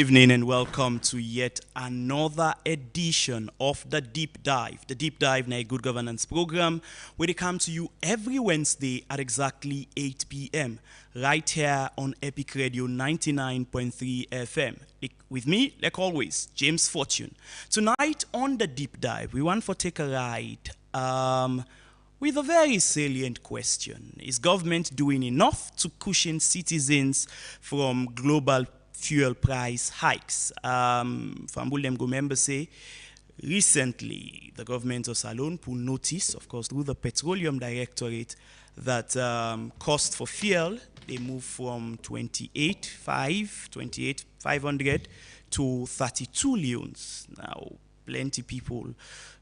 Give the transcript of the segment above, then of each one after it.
evening and welcome to yet another edition of The Deep Dive. The Deep Dive is a good governance program where they come to you every Wednesday at exactly 8 p.m. right here on Epic Radio 99.3 FM. With me, like always, James Fortune. Tonight on The Deep Dive, we want to take a ride with a very salient question. Is government doing enough to cushion citizens from global fuel price hikes? Fambul go member say, recently the government of Salone put notice, of course, through the Petroleum Directorate, that cost for fuel, they move from 28,500 to 32 leons. Now, plenty people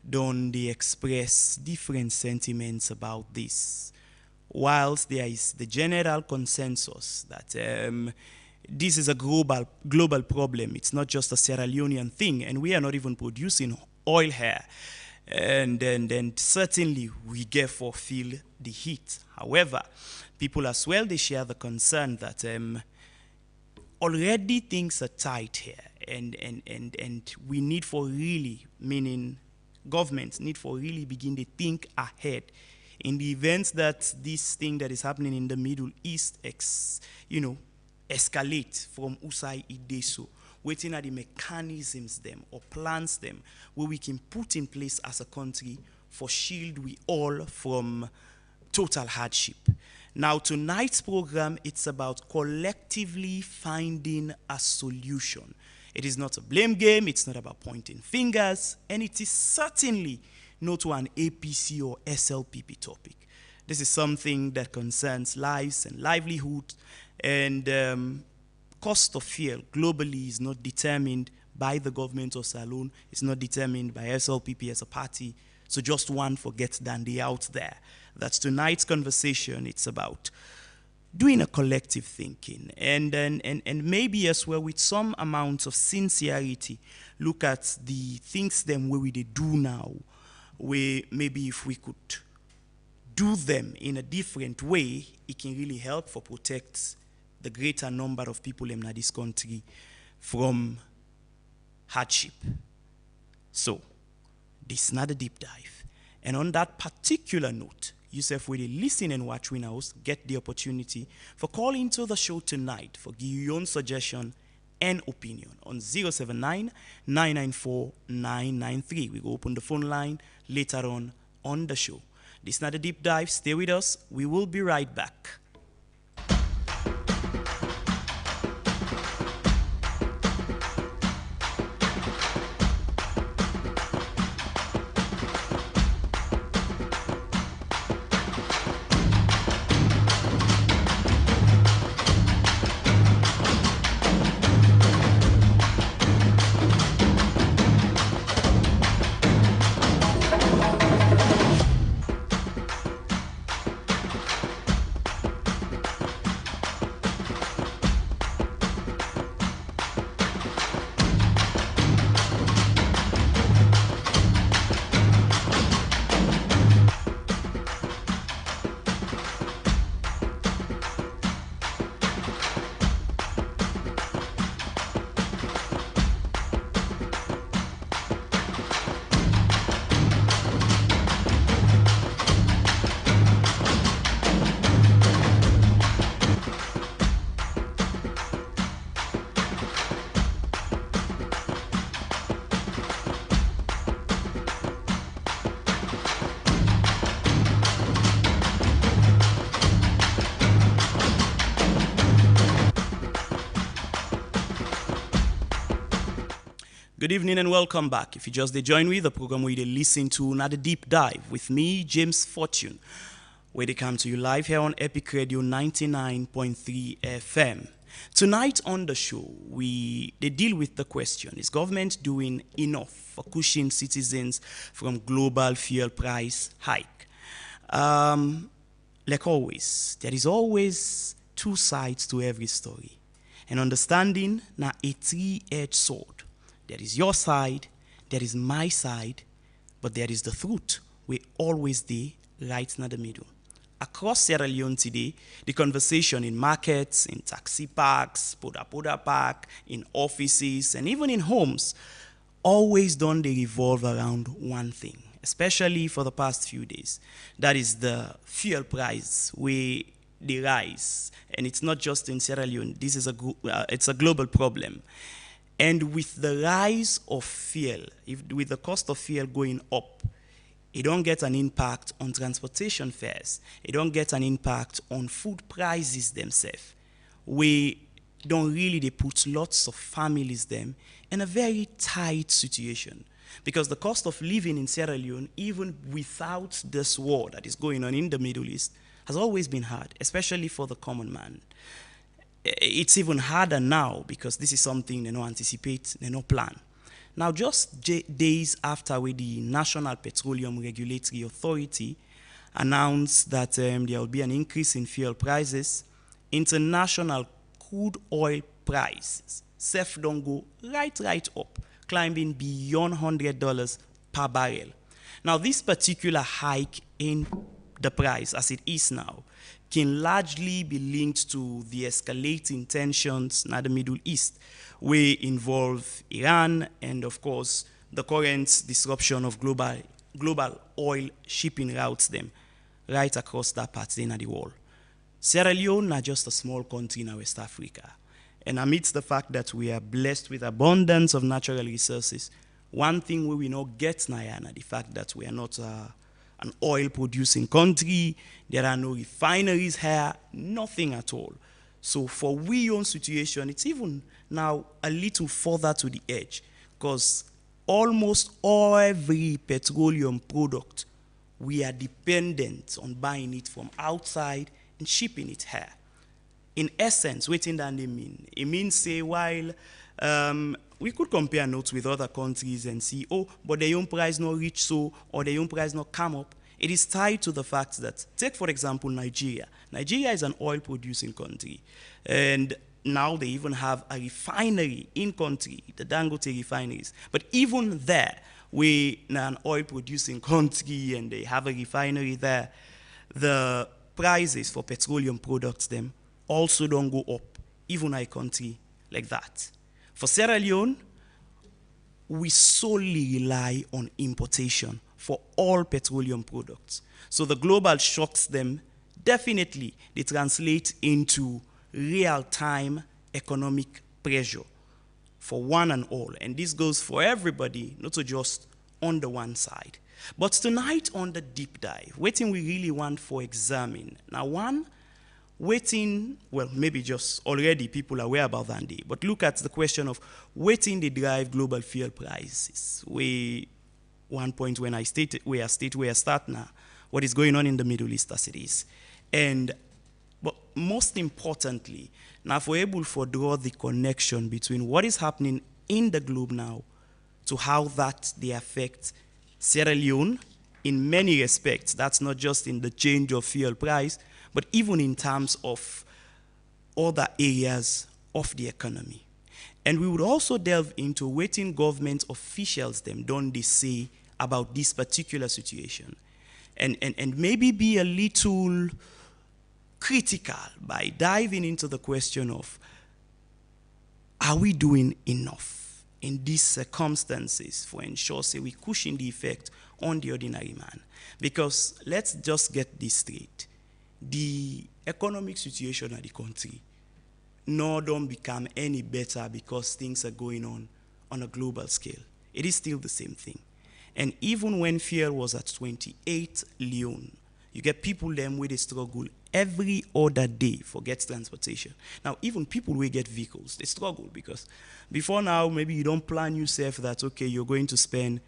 don't they express different sentiments about this, whilst there is the general consensus that this is a global problem. It's not just a Sierra Leonean thing, and we are not even producing oil here. And certainly we therefore feel the heat. However, people as well, they share the concern that already things are tight here, and we need for really, meaning governments need for really begin to think ahead in the event that this thing that is happening in the Middle East, escalate from Usai Ideso, waiting at the mechanisms them or plans them where we can put in place as a country for shield we all from total hardship. Now, tonight's program, it's about collectively finding a solution. It is not a blame game, it's not about pointing fingers, and it is certainly not an APC or SLPP topic. This is something that concerns lives and livelihood, and cost of fuel globally is not determined by the government of Salone, it's not determined by SLPP as a party, so just one forget Dandy out there. That's tonight's conversation. It's about doing a collective thinking and maybe as well with some amount of sincerity look at the things them where we they do now, where maybe if we could do them in a different way, it can really help for protect the greater number of people in this country from hardship. So, this is not a deep dive. And on that particular note, yourself will listen and watch we now get the opportunity for calling to the show tonight for give your own suggestion and opinion on 079-994-993. We will open the phone line later on the show. This is not a deep dive. Stay with us. We will be right back. Good evening and welcome back. If you just join me, the program where they listen to another deep dive with me, James Fortune, where they come to you live here on Epic Radio 99.3 FM. Tonight on the show, they deal with the question, is government doing enough for cushioning citizens from global fuel price hike? Like always, there is always two sides to every story. And understanding now a three-edged sword. There is your side, there is my side, but there is the truth. We always the right in the middle. across Sierra Leone today, the conversation in markets, in taxi parks, Poda Park, in offices, and even in homes, always don't they revolve around one thing, especially for the past few days. That is the fuel price, where they rise. And it's not just in Sierra Leone, this is it's a global problem. And with the rise of fuel, with the cost of fuel going up, it don't get an impact on transportation fares. It don't get an impact on food prices themselves. We don't really, they put lots of families them in a very tight situation. Because the cost of living in Sierra Leone, even without this war that is going on in the Middle East, has always been hard, especially for the common man. It's even harder now because this is something they don't anticipate, they don't plan. Now, just days after the National Petroleum Regulatory Authority announced that there will be an increase in fuel prices, international crude oil prices don't go right up, climbing beyond $100 per barrel. Now, this particular hike in the price, as it is now, can largely be linked to the escalating tensions in the Middle East, which involve Iran and, of course, the current disruption of global oil shipping routes them right across that part of the world. Sierra Leone is just a small country in West Africa. And amidst the fact that we are blessed with abundance of natural resources, one thing we not get Nayana, the fact that we are not an oil-producing country, there are no refineries here, nothing at all. So for we own situation, it's even now a little further to the edge, because almost every petroleum product, we are dependent on buying it from outside and shipping it here. In essence, what does that mean? It means, say, while we could compare notes with other countries and see, oh, but their own price not reach so, or their own price not come up. It is tied to the fact that, take for example, Nigeria. Nigeria is an oil-producing country, and now they even have a refinery in country, the Dangote refineries. But even there, we are an oil-producing country, and they have a refinery there. The prices for petroleum products them also don't go up, even in a country like that. For Sierra Leone, we solely rely on importation for all petroleum products. So the global shocks them, definitely they translate into real-time economic pressure for one and all. And this goes for everybody, not so just on the one side. But tonight on the deep dive, waiting we really want for examine. Now one, waiting, well, maybe just already people are aware about that day, but look at the question of waiting they drive global fuel prices. One point when I stated where I start now, what is going on in the Middle East as it is. But most importantly, now if we're able to draw the connection between what is happening in the globe now to how that they affect Sierra Leone in many respects. That's not just in the change of fuel price, but even in terms of other areas of the economy. And we would also delve into what government officials them don't they say about this particular situation, and maybe be a little critical by diving into the question of, are we doing enough in these circumstances for ensure say we cushion the effect on the ordinary man? Because let's just get this straight. The economic situation of the country nor don't become any better because things are going on a global scale. It is still the same thing. And even when fuel was at 28 Leone, you get people them where they struggle every other day for get transportation. Now, even people who get vehicles, they struggle because before now, maybe you don't plan yourself that, okay, you're going to spend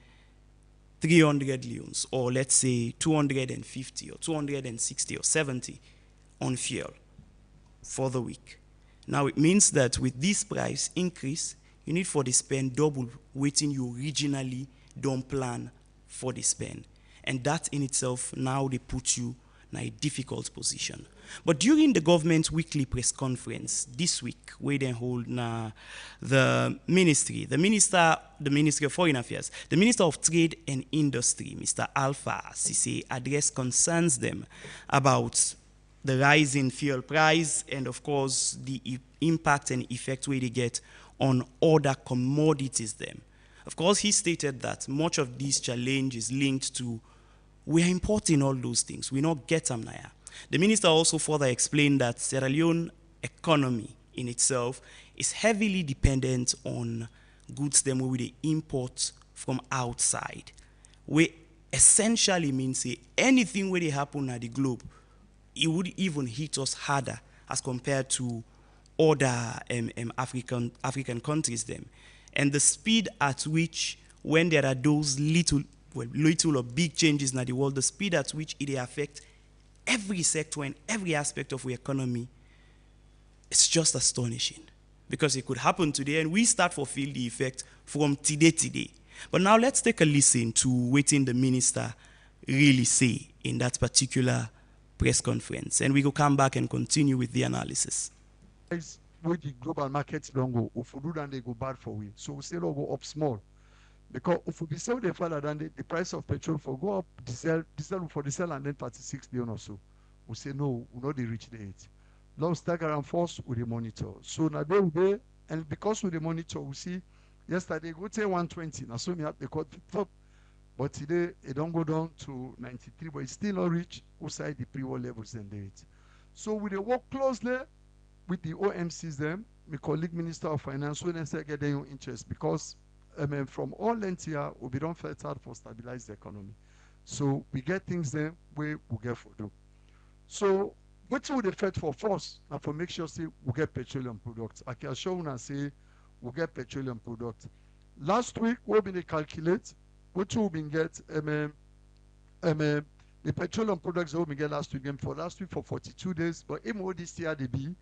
300 Leones, or let's say 250 or 260 or 70 on fuel for the week. Now, it means that with this price increase, you need for the spend double waiting you originally don't plan for the spend. And that in itself, now they put you na a difficult position. But during the government weekly press conference this week, where they hold na the ministry of Foreign Affairs, the Minister of Trade and Industry, Mr. Alpha Sise, addressed concerns them about the rise in fuel price and, of course, the impact and effect where they get on other commodities them. Of course, he stated that much of this challenge is linked to we are importing all those things. We not get them now. The minister also further explained that Sierra Leone economy in itself is heavily dependent on goods them where we import from outside. We essentially means anything where they happen at the globe, it would even hit us harder as compared to other African countries them. And the speed at which, when there are those little or big changes in the world, the speed at which it affect every sector and every aspect of our economy, it's just astonishing. Because it could happen today and we start to feel the effect from today. But now let's take a listen to what the minister really say in that particular press conference. And we will come back and continue with the analysis. With the global markets don't go, if we do then they go bad for we. So we say they'll go up small. Because if we sell the further than the price of petrol for go up, diesel for diesel and then 36 billion or so. We say no, we not they reach the 8. Now stagger and force with the monitor. So now they and because with the monitor we see yesterday go to 120. Now so me have the cut top. But today it don't go down to 93, but it's still not reach outside the pre-war levels and date. So we work closely with the OMCs them, my colleague Minister of Finance, when they say get their interest because from all length here, we don't fight hard for stabilize the economy. So we get things there where we get for do. So what would they fight for first? Now for make sure say we get petroleum products. I can show you and say we get petroleum products. Last week we've been calculate what we been get the petroleum products that we get last week for 42 days, but even this year they be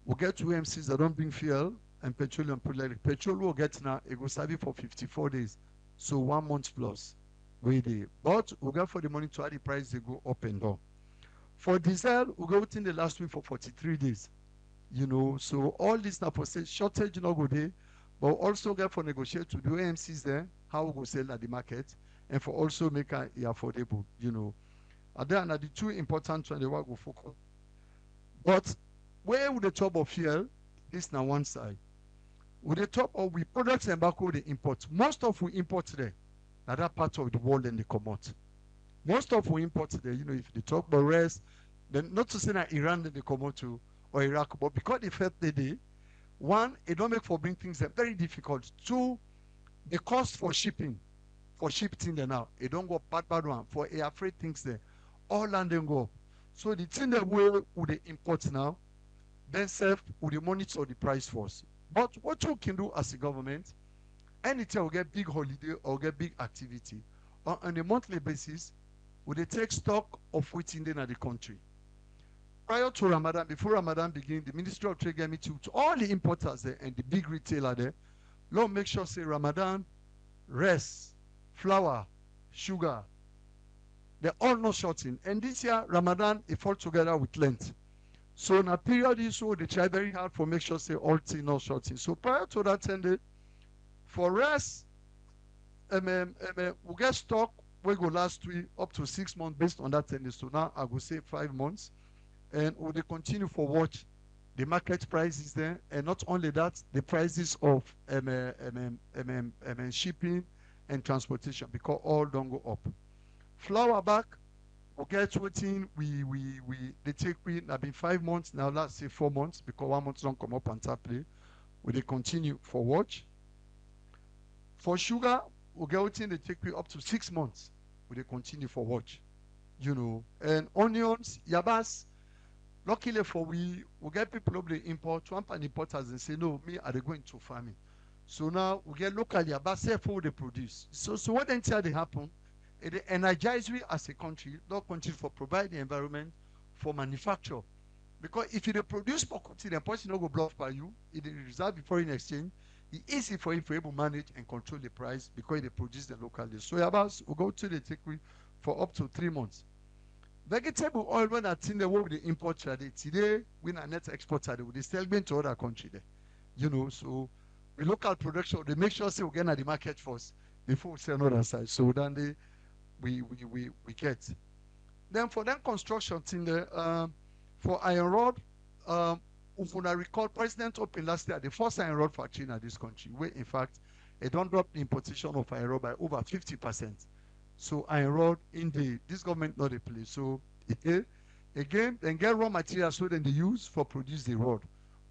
we get two MCs that don't bring fuel and petroleum products. Petrol will get now it goes serving for 54 days, so 1 month plus. But we get for the money to add the price they go up and down. For diesel, we go in the last week for 43 days. You know, so all this now for shortage no go there, but also get for negotiate to do AMCs there, how we go sell at the market, and for also make it affordable, you know. And then are the two important ones they want to focus. But where would the top of fuel? This now one side. With the top of we products and tobacco they import. Most of we import there. Now that part of the world and they come out. Most of we import there, you know, if they talk about rest, then not to say that Iran then they come out to or Iraq, but because they felt the day, one, it don't make for bring things that very difficult. Two, the cost for shipping there now, it don't go bad one for air freight things there. All land then go. So the thing that we would they import now, then self would they monitor the price for us. But what you can do as a government, anytime we get big holiday or get big activity, on a monthly basis, would they take stock of what's in the country. Prior to Ramadan, before Ramadan begin, the Ministry of Trade gave me to all the importers there and the big retailer there, Lord make sure say Ramadan, rice, flour, sugar, they're all not shorting. And this year, Ramadan, it fall together with Lent. So in a period is so they try very hard for make sure say all things not shorting. So prior to that 10 day, for rice, we get stock we go last week up to 6 months based on that 10 days. So now I go say 5 months. And we will continue for watch the market prices there, and not only that, the prices of shipping and transportation because all don't go up. Flour back, we get waiting. They take we have been 5 months now. Let's say 4 months because 1 month don't come up and tap play. We they continue for watch. For sugar, we get waiting. They take we up to 6 months. We they continue for watch. You know, and onions, yabas. Luckily for we get people who they import, Trump and importers and say, no, me, are they going to farming? So now we get locally about for they produce. So what then they happen? It energize we as a country, not country for provide the environment for manufacture. Because if you produce for country, the person not go bluff by you, it is reserved before in exchange, it's easy for you to able to manage and control the price because they produce the locally. So yabas will go to the take for up to 3 months. Vegetable oil when I think the way they import today, we are net exporter, they still going to other country there. You know, so we local production, they make sure say we get at the market first before we sell another side. So then we get. Then for that construction thing there, for iron rod, if I recall, President opened last year the first iron rod factory in this country, where in fact it don't drop the importation of iron rod by over 50%. So iron rod in this government not a place. So again, then get raw materials so then they use for produce the rod.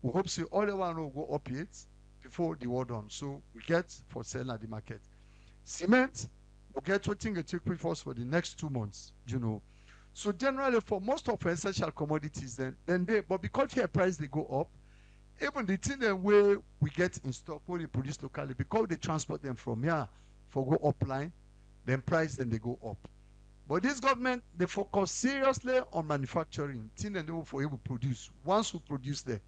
We hope see all the one will go up yet before the war done. So we get for selling at the market. Cement, we get what thing it take with us for the next 2 months, you know. So generally for most of our essential commodities but because their price they go up, even the thing that way we get in stock when they produce locally, because they transport them from here for go upline, then price then they go up. But this government, they focus seriously on manufacturing, thing that they will for able to produce. Once we produce there,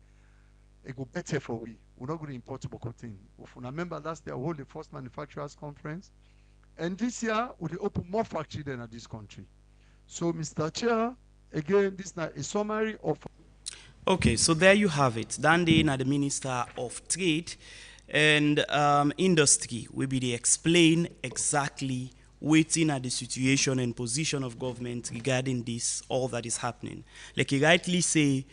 it go better for we. We're not going to import about thing. If you remember last year, we hold the first manufacturers conference, and this year we open more factory than at this country. So, Mr. Chair, again, this is a summary of. Okay, so there you have it. Dande na the Minister of Trade and Industry will be the explain exactly waiting at the situation and position of government regarding this, all that is happening. Like you rightly say,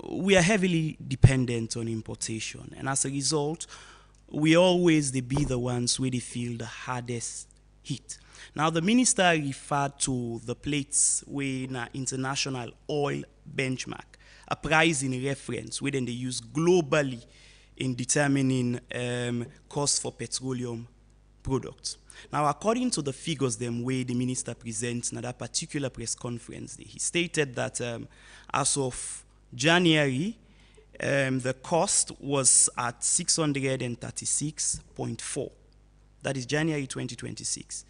we are heavily dependent on importation, and as a result, we always be the ones where they feel the hardest hit. Now, the minister referred to the plates with an international oil benchmark, a price in reference where then they use globally in determining cost for petroleum products. Now, according to the figures them way the minister presents in that particular press conference, he stated that as of January, the cost was at 636.4. That is January 2026.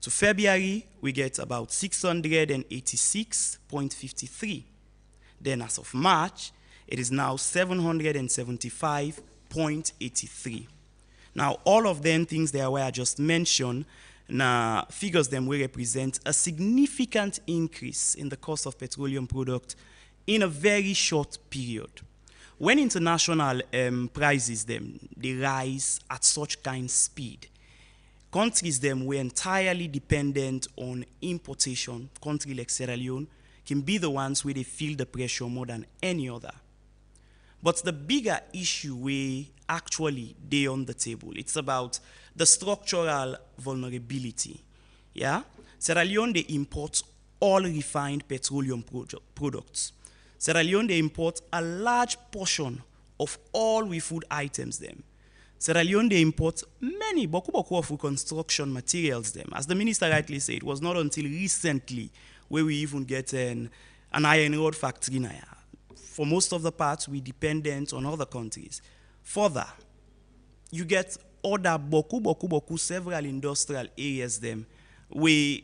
To February, we get about 686.53. Then as of March, it is now 775.83. Now, all of them things there where I just mentioned, figures them will represent a significant increase in the cost of petroleum product in a very short period. When international prices them, they rise at such kind speed, countries them were entirely dependent on importation. Country like Sierra Leone can be the ones where they feel the pressure more than any other. But the bigger issue we actually they on the table, it's about the structural vulnerability. Yeah, Sierra Leone they import all refined petroleum products. Sierra Leone they import a large portion of all we food items them. Sierra Leone they import many boku of construction materials them. As the minister rightly said, it was not until recently where we even get an iron rod factory now. For most of the parts, we dependent on other countries. Further, you get other boku several industrial areas them where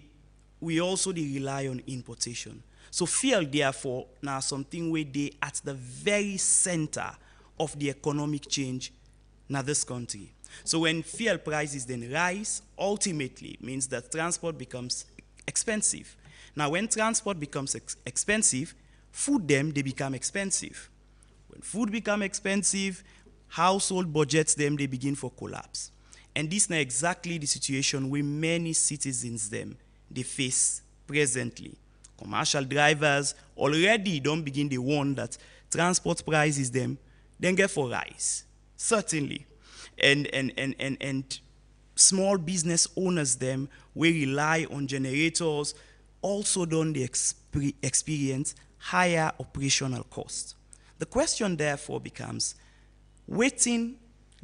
we also rely on importation. So fuel, therefore, now something where they at the very center of the economic change in this country. So when fuel prices then rise, ultimately means that transport becomes expensive. Now when transport becomes expensive, food them, they become expensive. When food become expensive, household budgets them, they begin for collapse. And this is not exactly the situation where many citizens them, they face presently. Commercial drivers already don't begin to warn that transport prices them, then get for rise. Certainly. And small business owners them, we rely on generators, also don't they experience higher operational costs. The question therefore becomes, waiting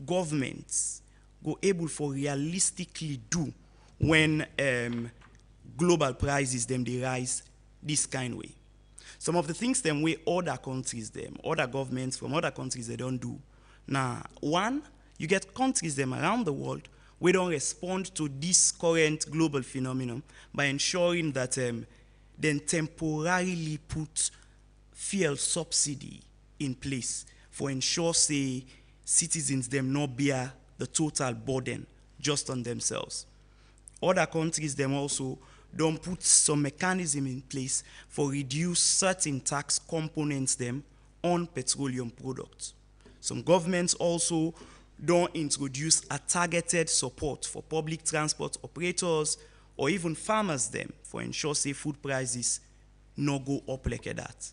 governments go able for realistically do when global prices them they rise this kind way. Some of the things them way other countries them, other governments from other countries they don't do. Now, one, you get countries them around the world we don't respond to this current global phenomenon by ensuring that then temporarily put fuel subsidy in place for ensure say citizens them not bear the total burden just on themselves. Other countries them also don't put some mechanism in place for reduce certain tax components them on petroleum products. Some governments also don't introduce a targeted support for public transport operators or even farmers them for ensure say food prices no go up like that.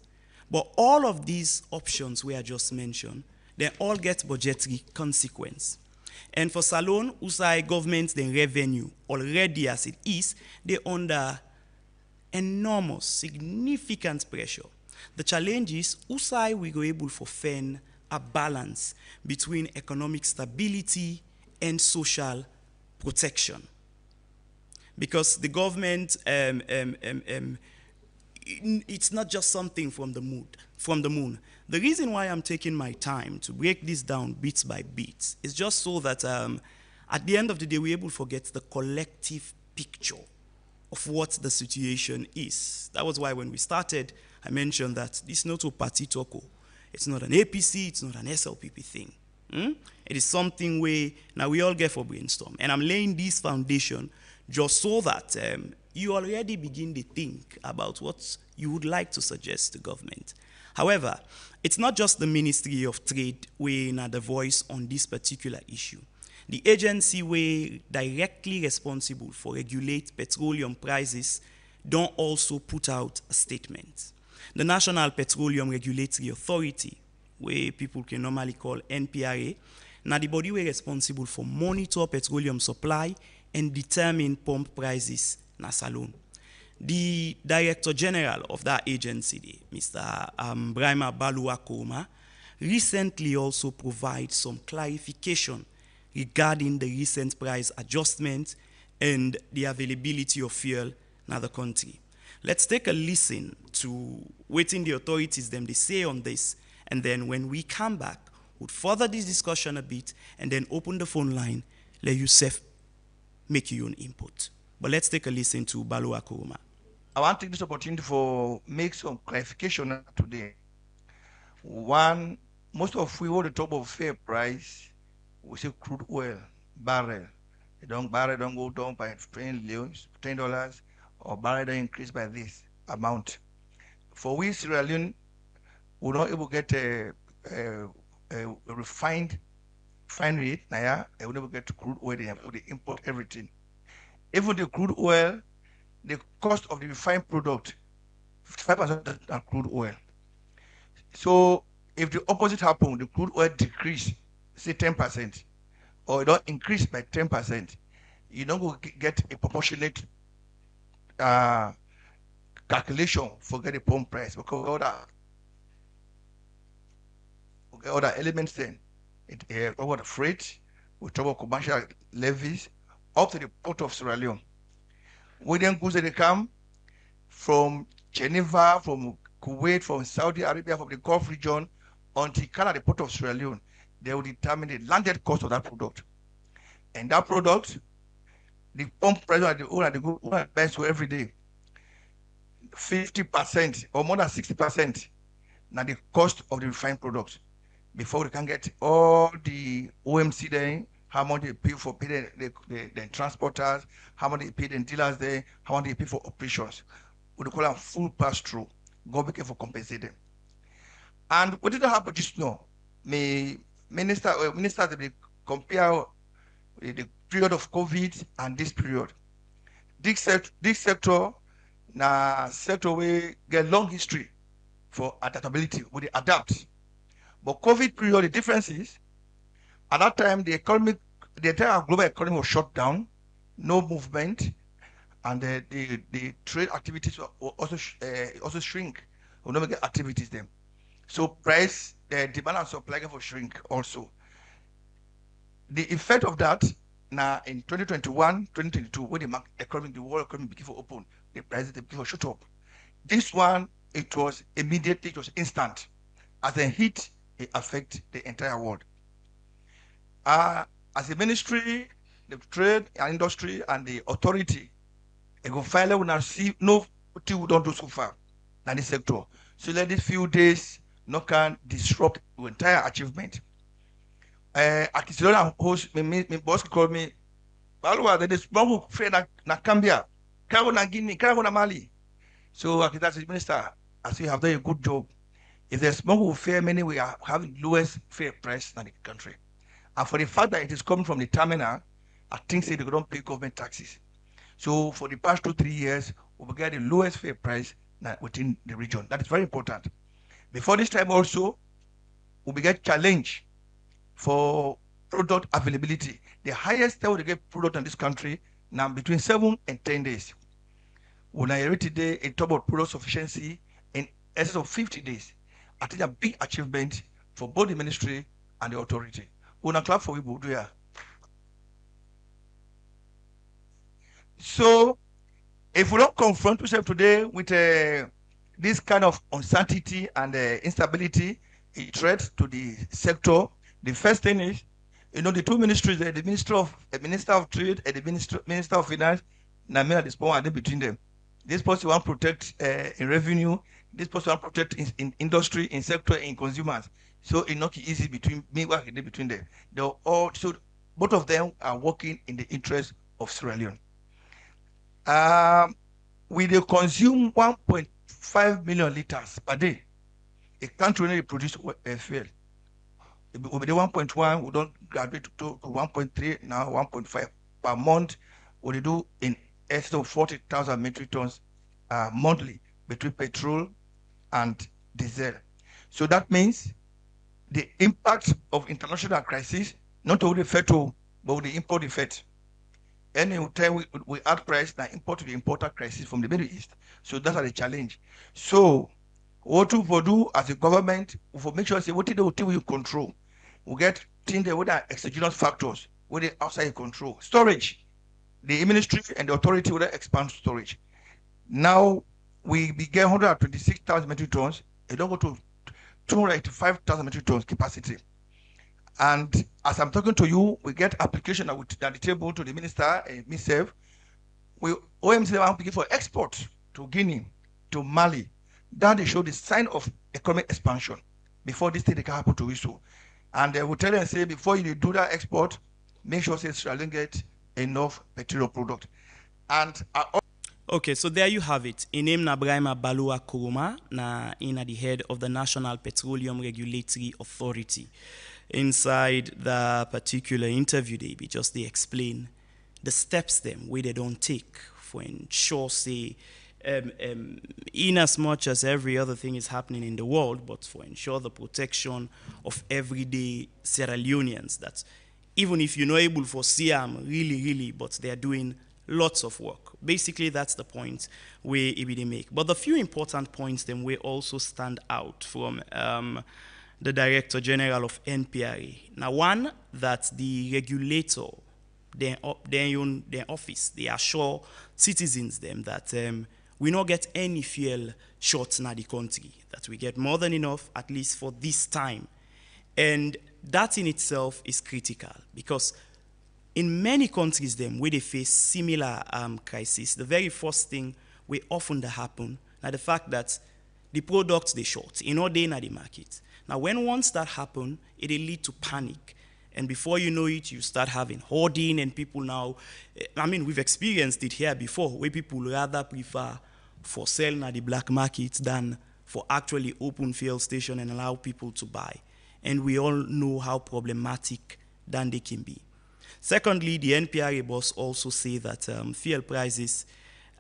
But all of these options we I just mentioned, they all get budgetary consequence. And for Salone, USAI government, the revenue already as it is, they under enormous, significant pressure. The challenge is USAI we go able to find a balance between economic stability and social protection. Because the government, it's not just something from the moon. The reason why I'm taking my time to break this down bit by bit is just so that at the end of the day, we're able to get the collective picture of what the situation is. That was why when we started, I mentioned that this is not a party talk. It's not an APC, it's not an SLPP thing. It is something where now we all get for brainstorm. And I'm laying this foundation just so that you already begin to think about what you would like to suggest to government. However, it's not just the Ministry of Trade weighing the voice on this particular issue. The agency way directly responsible for regulate petroleum prices don't also put out a statement. The National Petroleum Regulatory Authority, where people can normally call NPRA, now the body way responsible for monitor petroleum supply and determine pump prices na Salone. The Director General of that agency, Mr. Brahima Baluakoma, recently also provided some clarification regarding the recent price adjustment and the availability of fuel in the country. Let's take a listen to what the authorities them they say on this, and then when we come back, we'll further this discussion a bit and then open the phone line, let Yusuf make your own input. But let's take a listen to Baluakoma. I want to take this opportunity for make some clarification today. One, most of we want the top of fair price, we say crude oil, barrel. Barrel don't go down by $10, or barrel don't increase by this amount. For we Sierra Leone, we're not able to get a refined rate, we're never get to crude oil, they import everything. Even the crude oil, the cost of the refined product, 55% are crude oil. So if the opposite happens, the crude oil decrease, say 10%, or it don't increase by 10%, you don't go get a proportionate calculation for get a pump price, because all the elements then, over the freight, we talk about commercial levies, up to the port of Sierra Leone. When then goods they come from Geneva, from Kuwait, from Saudi Arabia, from the Gulf region, until Canada, the port of Sierra Leone, they will determine the landed cost of that product. And that product, the pump price of the owner, the good owner buys for every day, 50% or more than 60%, now the cost of the refined products. Before we can get all the OMC there, how much they pay for pay the transporters, how much they pay the dealers there, how much they pay for operations. We call them full pass-through. Government can for compensate them. And what did happen just now? Minister they compare the period of COVID and this period. This sector, na sector we get long history for adaptability, we they adapt. But COVID period, the difference is, at that time, the entire global economy was shut down, no movement, and the trade activities will also shrink. We'll never get activities then. So price, the demand and supply for shrink also. The effect of that, now in 2021, 2022, when the world economy began to open, the prices begin to shoot up. This one, it was immediately, it was instant. As a hit, it affects the entire world. As a ministry, the trade and industry and the authority, they go file will not see no what we don't do so far in this sector. So let these few days not can disrupt the entire achievement. Akisilona host, my boss called me, Balwa, there is one who fair na Cambia. carry on Guinea, carry on Mali. So, as a minister, as you have done a good job, if there's more who fare, many we are having lowest fare price in the country. And for the fact that it is coming from the terminal, I think they don't pay government taxes. So for the past 2-3 years, we will get the lowest fare price within the region. That is very important. Before this time also, we will get challenge for product availability. The highest time we get product in this country now between 7 and 10 days. When I read today a talk about product sufficiency in excess of 50 days, I think a big achievement for both the ministry and the authority. We'll clap for people do here. So if we don't confront ourselves today with this kind of uncertainty and instability, a threat to the sector, the first thing is, the two ministries, the Minister of Trade and the Minister of Finance, this power between them. This person want to protect in revenue, this person want to protect in industry, in sector, in consumers. So it's not easy between them. So both of them are working in the interest of Sierra Leone. We consume 1.5 million liters per day. A country only produce fuel. With the 1.1, we don't graduate to 1.3, now 1.5 per month. We do in excess of 40,000 metric tons monthly between petrol and diesel. So that means the impact of international crisis, not only the federal, but the import effect. Any time we add price, now import to the importer crisis from the Middle East. So that's the challenge. So what we will do as a government, we will make sure say what we control. We get things that with exogenous factors, with the outside control. Storage. The ministry and the authority will expand storage. Now we began 126,000 metric tons, it don't go to 285,000 metric tons capacity. And as I'm talking to you, we get application at the table to the minister and myself. OMC are looking for export to Guinea, to Mali. That they show the sign of economic expansion before this thing can happen to you. And they will tell them, say, before you do that export, make sure say Sierra Leone get enough petroleum product. And okay, so there you have it. Inem na Brahima Balua Kuruma na ina the head of the National Petroleum Regulatory Authority. Inside the particular interview, they explain the steps them where they don't take for ensure say in as much as every other thing is happening in the world, but for ensure the protection of everyday Sierra Leoneans, that even if you're not able to see them really, but they're doing lots of work. Basically, that's the point where they make. But the few important points then will also stand out from the Director General of NPRA. Now, one, that the regulator, their office, they assure citizens them that we not get any fuel shorts in the country, that we get more than enough, at least for this time. And that in itself is critical, because in many countries them where they face similar crisis, the very first thing will often happen now the fact that the products they short in all day in the market. Now when once that happen, it will lead to panic. And before you know it, you start having hoarding, and people now, I mean, we've experienced it here before, where people rather prefer for sale at the black market than for actually open fuel station and allow people to buy. And we all know how problematic that they can be. Secondly, the NPRA boss also say that fuel prices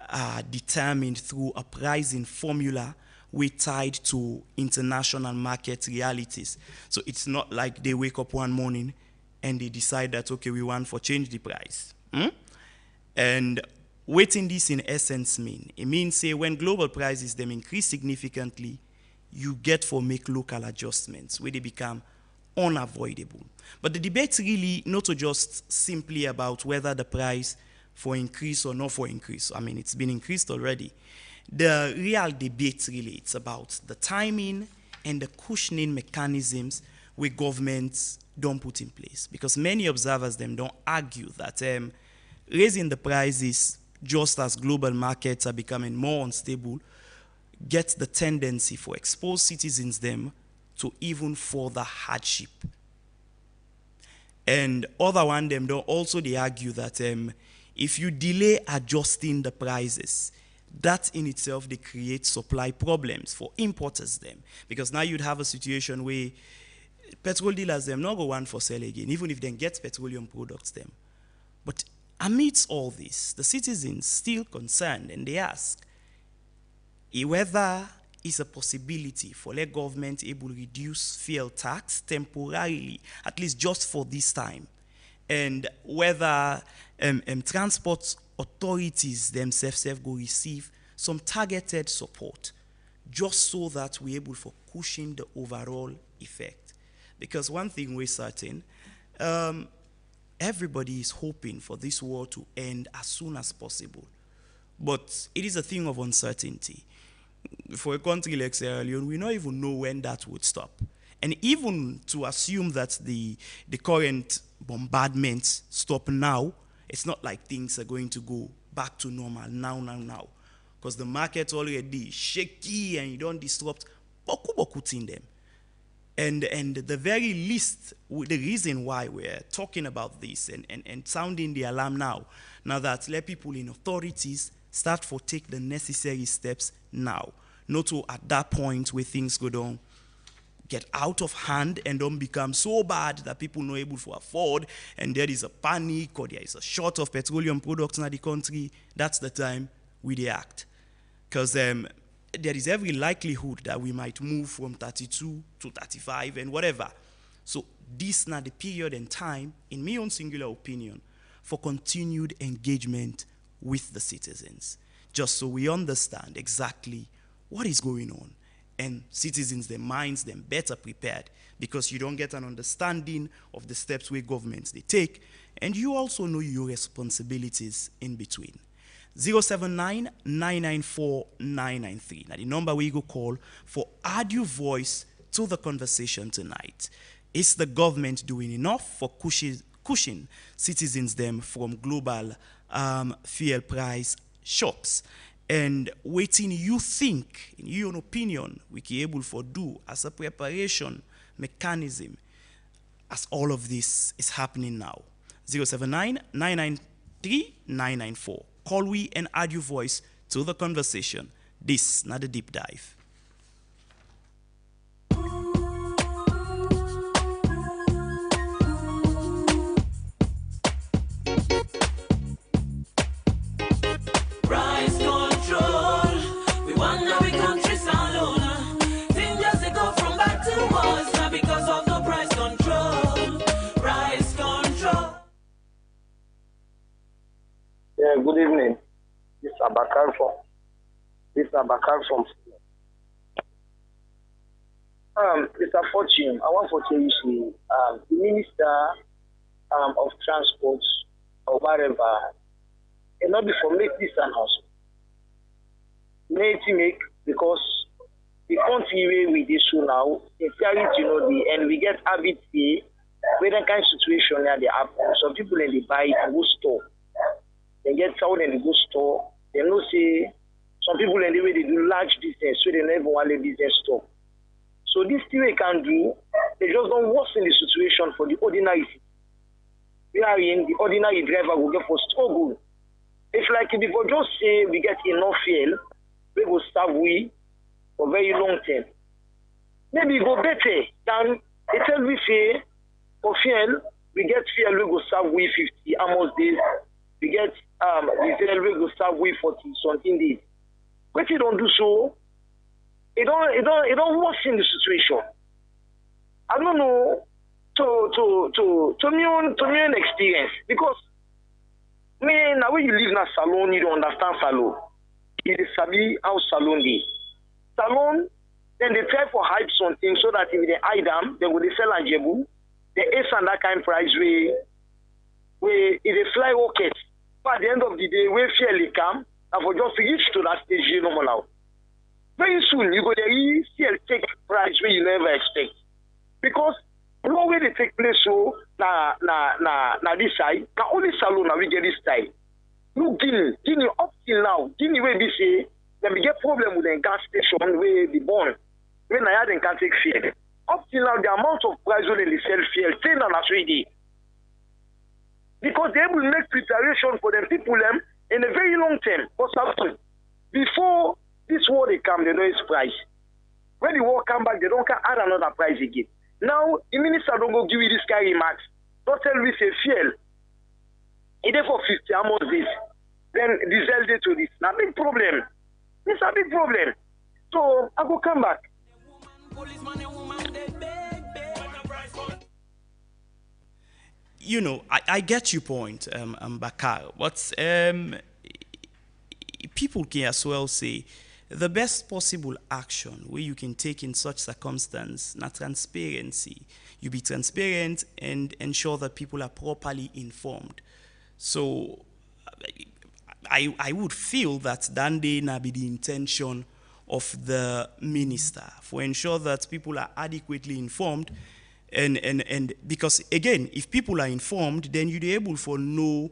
are determined through a pricing formula we tied to international market realities. So it's not like they wake up one morning and they decide that, okay, we want to change the price. And waiting this in essence mean, it means say when global prices them increase significantly, you get for make local adjustments where they become unavoidable. But the debate really not just simply about whether the price for increase or not for increase. I mean, it's been increased already. The real debate really, it's about the timing and the cushioning mechanisms where governments don't put in place. Because many observers them don't argue that raising the prices just as global markets are becoming more unstable gets the tendency for exposed citizens them to even further hardship. And other one them don't also they argue that If you delay adjusting the prices, that in itself, they create supply problems for importers them. Because now you'd have a situation where petrol dealers them not go want for sale again, even if they get petroleum products them. But amidst all this, the citizens still concerned, and they ask whether it's a possibility for the government able to reduce fuel tax temporarily, at least just for this time, and whether transport authorities themselves go receive some targeted support, just so that we're able to cushion the overall effect. Because one thing we're certain, everybody is hoping for this war to end as soon as possible. But it is a thing of uncertainty. For a country like Sierra Leone, we don't even know when that would stop. And even to assume that the current bombardments stop now, it's not like things are going to go back to normal now. Because the market already shaky and you don't disrupt boku in them. And the very least, the reason why we're talking about this and sounding the alarm now that let people in authorities start to take the necessary steps now, not to at that point where things go down, get out of hand and don't become so bad that people not able to afford, and there is a panic or there is a short of petroleum products in the country. That's the time we act. Because there is every likelihood that we might move from 32 to 35 and whatever. So this is not the period and time, in my own singular opinion, for continued engagement with the citizens, just so we understand exactly what is going on, and citizens, their minds, them better prepared, because you don't get an understanding of the steps where governments they take, and you also know your responsibilities in between. 079-994-993. Now the number we go call for add your voice to the conversation tonight. Is the government doing enough for cushion citizens them from global fuel price shocks? And waiting, you think, in your own opinion, we can able for do as a preparation mechanism as all of this is happening now. 079-993-994. Call we and add your voice to the conversation. This, not a deep dive. Good evening. This is Abakar from Mr. Fortune, I want to tell you, the Minister of Transport or whatever, and not before make this announcement. Make because the country where we this now, sincerely, and we get habit here, where that kind of situation there they happen. Some people in the buy and go store. They get sold in the good store. They know say some people in the way they do large business, so they never want a business store. So this thing they can do, they just don't worsen the situation for the ordinary. We are in the ordinary driver will get for struggle. It's like if we just say we get enough fuel, we will serve we for very long term. Maybe go better than they tell we say for fuel, we get fuel we go serve we 50 almost days. We get the we go start with 40 something days. But you don't do so, it don't worsen the situation. I don't know to me own experience, because now when you live in a salon, you don't understand salon. You sabi how salon is. Salon, then they try for hype something so that if they hide them, they will sell a jebu. They ace and that kind of price where if they fly rockets. But at the end of the day, when fairly come, and for just to reach to that stage, you know now. Very soon, you go there, you see a take price where you never expect. Because no way they take place so na this side, now only salon now we get this time. No Guinea up till now, Guinea where we say, then we get problem with the gas station where the born, when I had can take fuel. Up till now, the amount of price when they sell fuel, 10 and a 3 day. because they will make preparation for them people them in a very long term. But something before this war they come, they know its price. When the war come back, they don't add another price again. Now the minister don't go give you this kind of remarks. Don't tell me say fuel. It is for 50 amount this. Then diesel day to this. Now big problem. It's a big problem. So I go come back. You know, I get your point, Bakar, but people can as well say the best possible action where you can take in such circumstance, not transparency. You be transparent and ensure that people are properly informed. So I would feel that Dande na be the intention of the minister for ensure that people are adequately informed. And because again, if people are informed, then you're able for know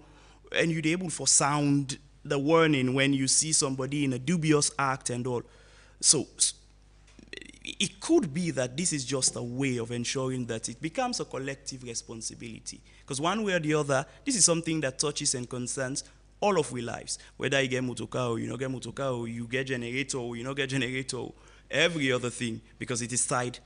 and you're able for sound the warning when you see somebody in a dubious act and all. So it could be that this is just a way of ensuring that it becomes a collective responsibility. Because one way or the other, this is something that touches and concerns all of our lives. Whether you get motoka or you don't get motoka, or you get generator or you don't get generator, every other thing, because it is tied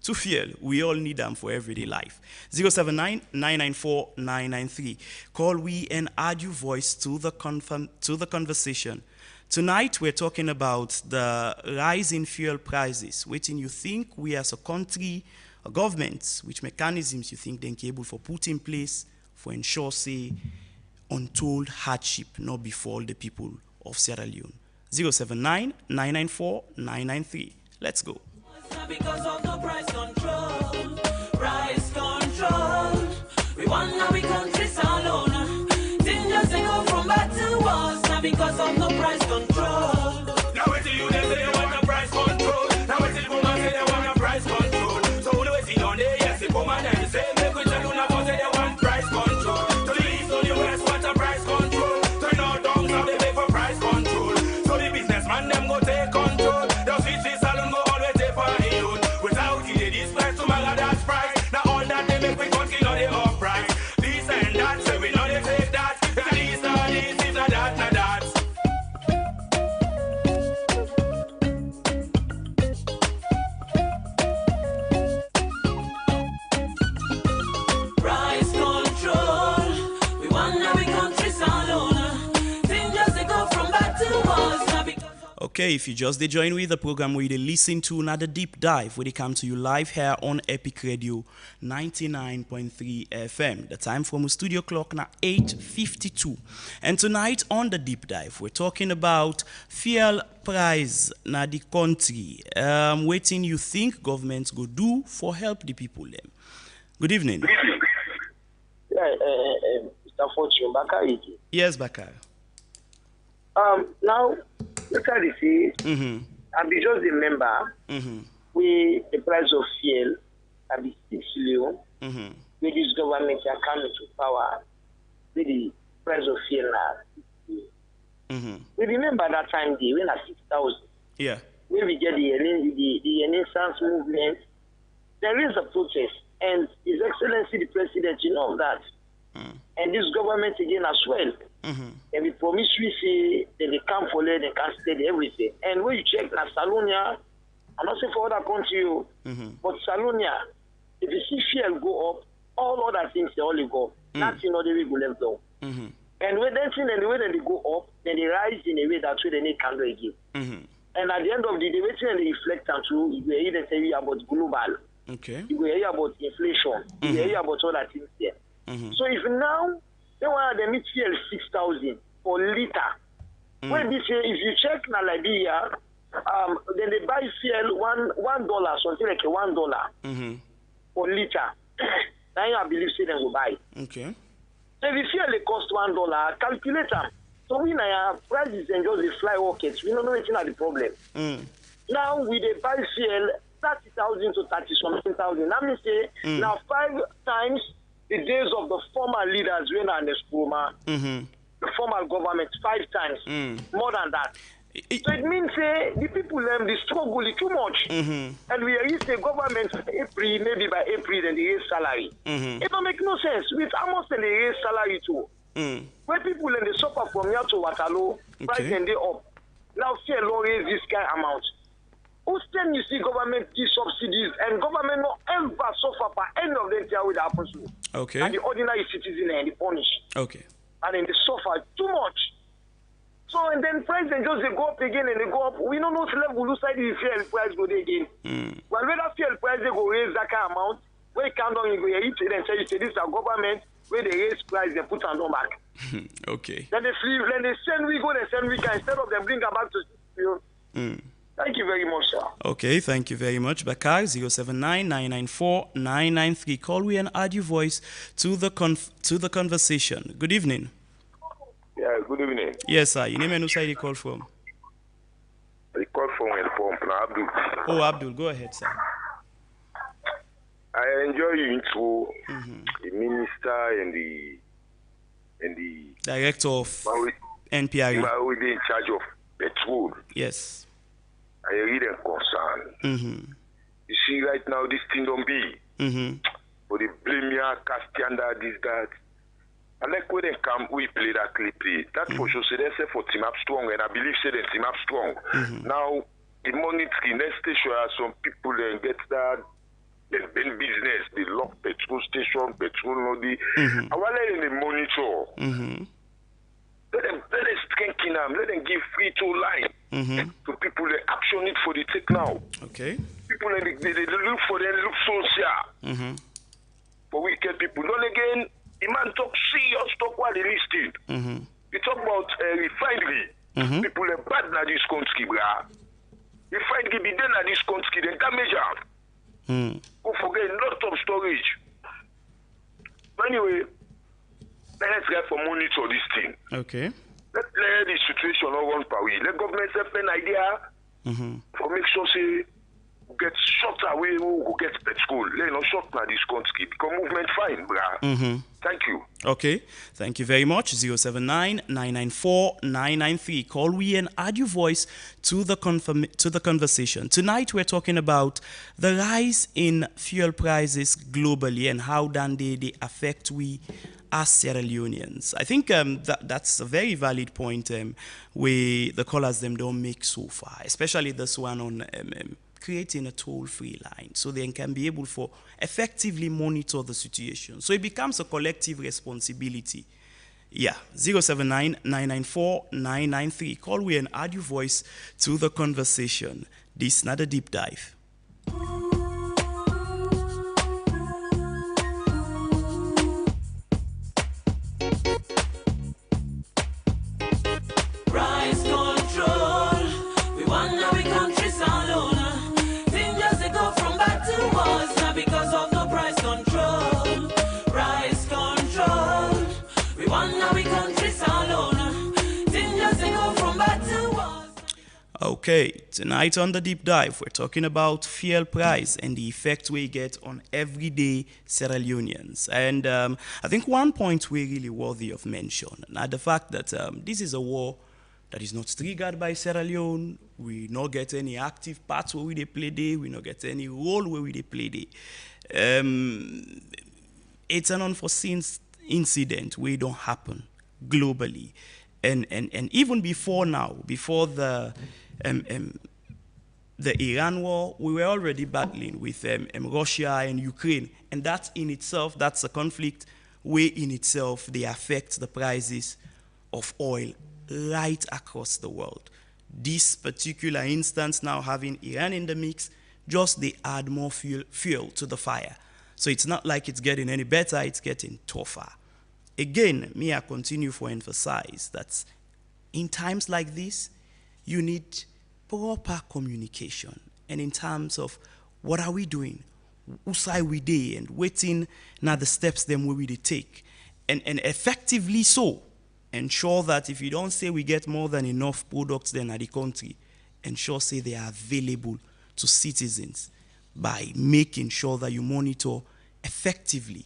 to fuel. We all need them for everyday life. 079-994-993. Call we and add your voice to the conversation. Tonight we're talking about the rise in fuel prices. Waiting, you think we as a country, a government, which mechanisms you think they're able for put in place for ensure, say, untold hardship not befall the people of Sierra Leone. 079-994-993. Let's go. Because of the price control, we want now we countries alone. Things just go from bad to worse, now because of the price control. Now wait till you they say they want a price control. Now wait till the woman say they want a price control. So when we see on there, yes, the woman and say, make we tell you now say they want price control. To the east, to the west, want a price control. To the north, down, south, they pay for price control. So the businessman, them go take control. The sweet salon go always take for you. Without it, this price to Bangladesh price. Now all that they make we continue on the off price. This and that, so we know they take that. This or this, this or that, not that. Price control, we want now we countries alone. Things just go from bad to worse, now because Okay, if you just they join with the program where they listen to another deep dive where they come to you live here on Epic Radio 99.3 FM. The time from the studio clock now 8:52. And tonight on the deep dive, we're talking about fuel price na the country. Waiting you think governments go do for help the people them. Good evening. Yeah, Mr. Fortune, Bakari. Yes, Bakar. Now, look at this. I be just remember we the price of fuel can be 6 million. With this government are coming to power, with the price of fuel now. We remember that time they went at 6,000. Yeah. When we get the Renaissance movement, there is a protest, and His Excellency the President, you know that, and this government again as well. And we promise we say that they come for it, they can stay everything. And when you check na Salonia, I'm not saying for other country, but Salonia, if you see fuel go up, all other things they only go. Nothing other way go left down. And when they think and the way that they go up, then they rise in a way that way they need candle again. And at the end of the day, waiting and they reflect on through, you will either tell you about global. Okay. You will hear about inflation. You will hear about other things there. So if now they want them meet fuel 6,000 per liter. When this if you check na Liberia, then they buy fuel $1, something like $1 per liter. Now I believe say them will buy. Okay. So if the fuel they cost $1, calculate them. So we now prices and just the fly rockets. We don't know anything at the problem. Now we they buy fuel 30,000 to 30-something thousand. That means say now 5 times the days of the former leaders when are in the Spuma, the former government 5 times more than that. So it means the people the struggle is too much. And we used the government April, maybe by April, then they raise salary. It don't make no sense. With almost then they raise salary too. Where people then they suffer from here to Waterloo, price and they up. Now fair law raise this kind of amount. Often you see government give subsidies and government not ever suffer by any of them tell with the happens to. Okay. And the ordinary citizen and the punish. Okay. And then they suffer too much. So and then price and just they go up again and they go up. We don't know what level lose side the fuel price go there again. Well, whether fuel price they go raise that kind of amount, where you count down you go here, you then say you say this is our government where they raise price they put on back. Okay. Then they flee, then they send we go, they send we can instead of them bring them back to you. Thank you very much, sir. Okay, thank you very much. Bakar 079-994-993. Call we and add your voice to the conversation. Good evening. Yeah, good evening. Yes, sir. Your name and who side you call from? I call from Abdul. Oh, Abdul, go ahead, sir. I enjoy you into the minister and the Director of NPRE. who is in charge of petrol. Yes. I read and concern. You see, right now this thing don't be. For the blame here, cast under this that. I like when they come, we play that clip. That for sure, say they say for Team Up Strong, and I believe say they Team Up Strong. Now, the monitoring next station, some people then get that. Then business, they lock petrol station, petrol nodi. I want to let them monitor. Let them strengthen them. Let them give free to line to people. They action it for the take now. Okay. People they look for them, look social. For wicked people. Don't again, the man talk serious talk while they listed. He talk about refinery. People are bad na this country, brah. Refinery be there na this country, they damage am. Go forget lot of storage. Anyway, let's get for monitor this thing. Okay. Let the situation not run per way. Let government have an idea for make sure say get shot away who will get petrol. Let not shot na this country because movement fine, brah. Thank you. Okay, thank you very much. 079-994-993. Call we and add your voice to the conversation. Tonight we're talking about the rise in fuel prices globally and how then they affect we as Sierra Leoneans. I think that's a very valid point where the callers them don't make so far, especially this one on creating a toll-free line so they can be able to effectively monitor the situation. So it becomes a collective responsibility. Yeah, 079-994-993. Call we and add your voice to the conversation. This is not a deep dive. Price control. We want our country's alone. Things just go from bad to worse now because of no price control. Price control. We want our country's alone. Things just go from bad to worse. Okay, tonight on the deep dive, we're talking about fuel price and the effect we get on everyday Sierra Leoneans. And I think one point we're really worthy of mention, now the fact that this is a war that is not triggered by Sierra Leone. We not get any active parts where we they play there. We not get any role where we they play there. It's an unforeseen incident where it don't happen globally. And even before now, before the Iran war, we were already battling with Russia and Ukraine. And that in itself, that's a conflict where in itself they affect the prices of oil right across the world. This particular instance now having Iran in the mix, just they add more fuel to the fire. So it's not like it's getting any better, it's getting tougher. Again, me I continue to emphasize that in times like this, you need proper communication. And in terms of what are we doing, who side we dey, and waiting now the steps them where we dey take. And effectively so, ensure that if you don't say we get more than enough products then at the country, ensure say they are available to citizens by making sure that you monitor effectively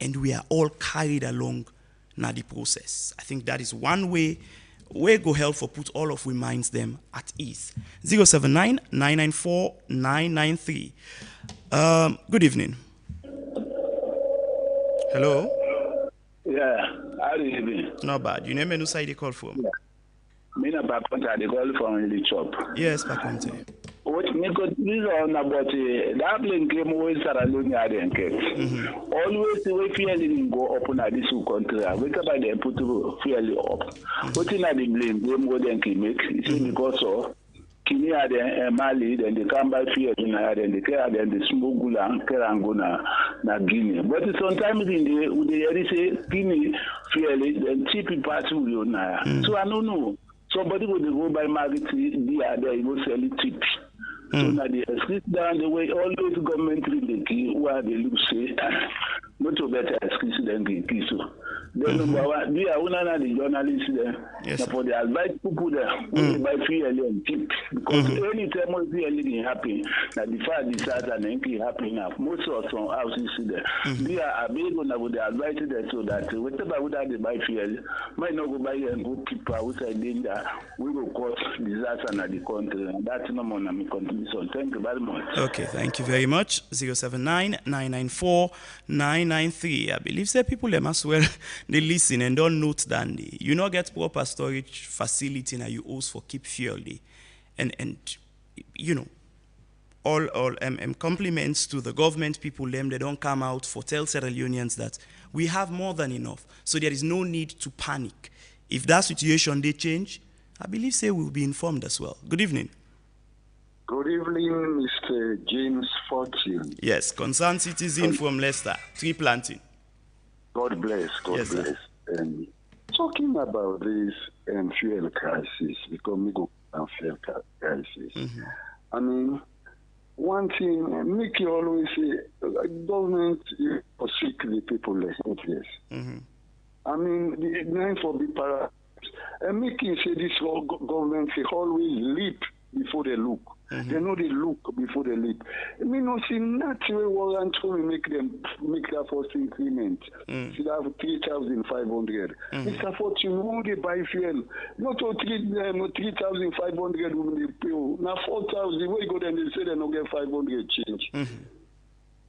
and we are all carried along now the process. I think that is one way where go help for put all of we minds them at ease. 079 994 993. Good evening. Hello. Yeah, how do you be? Not bad. You name who side they call from? Yeah. Me na Pakonte, they call from the shop. Yes, Pakonte. What me got this on about that plane came always Sierra Leone and always the way feeling go up on this country. Wake up by them put fairly up. What in the blame them go then make it's because of Kini had a Mali, then they come by fear in her, then they care, then the smuggle and Kerangona, na Guinea. But sometimes in the say Guinea fairly, then cheap party will know. So I don't know. Somebody would go by market, there, you go sell it cheap. So now they sit down the way all those government really where they look say, not to better excuse than the then number one, we are one of the journalists there. Yes. For the advice people there, we buy free and cheap. Because any time we see anything happen, that the fire disaster and anything happening now, most of some houses there. We are big on with the advice there so that whatever would have they buy fuel, might not go buy and go people outside danger, we will cause disaster in the country. And that's no more than contribution. Thank you very much. Okay, thank you very much. 079 994 993. I believe that people them as well they listen and don't note that you not get proper storage facility and you also for keep fuel and you know all compliments to the government people them they don't come out for tell Sierra Leoneans that we have more than enough, so there is no need to panic. If that situation they change, I believe say we'll be informed as well. Good evening. Good evening, Mr. James Fortune. Yes, concerned citizen from Leicester, tree planting. God bless. God Yes, bless. Talking about this fuel crisis, because we go on fuel crisis. I mean, one thing, Mickey always say, government for sick the people like this. I mean, the nine for big para. And Mickey say this whole government they always leap before they look. They know they look before they leap. I mean, no, see, natural warrant to make that first increment. Should have 3,500. Mr. Fortune, who they buy fuel? Not to 3,500 when they pay. Now 4,000, where you go then they say they don't get 500 change.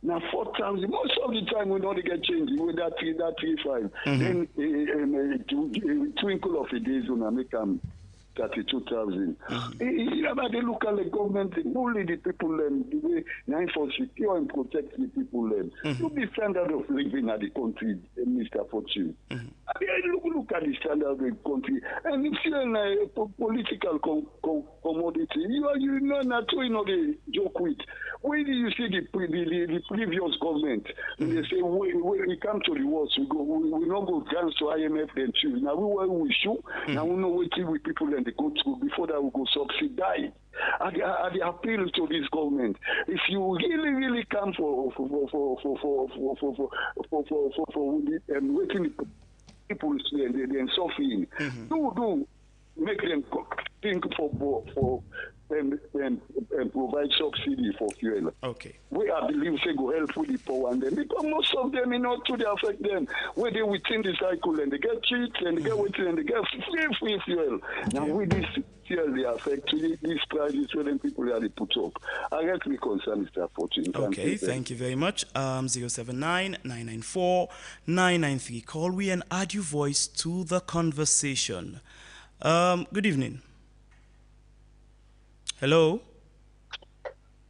Now 4,000, most of the time we don't get change with that 3,500. Then twinkle of a day zone, I make them 32,000. About the local government, only the people the way nine for secure and protect the people Look the standard of living at the country, Mr. Fortune. I mean, look at the standard of the country. And if you're a political commodity, you know the joke with. When you see the previous government, they say when we come to the world, we not go dance to IMF and choose. Now we show. Now we know what we people they go through before that we go subsidize. I appeal to this government. If you really come for waiting people and suffering, do make them think for and provide subsidy for fuel. Okay. We I believe they go help with the poor and then because most of them not to affect them. Where they within the cycle and they get cheap and they get waiting and they get free fuel. Now with this fuel they affect these prices when people are put up. I get me concerned, Mr. Fortune. Okay, thank you very much. 079 994 993. Call we and add your voice to the conversation. Good evening. Hello?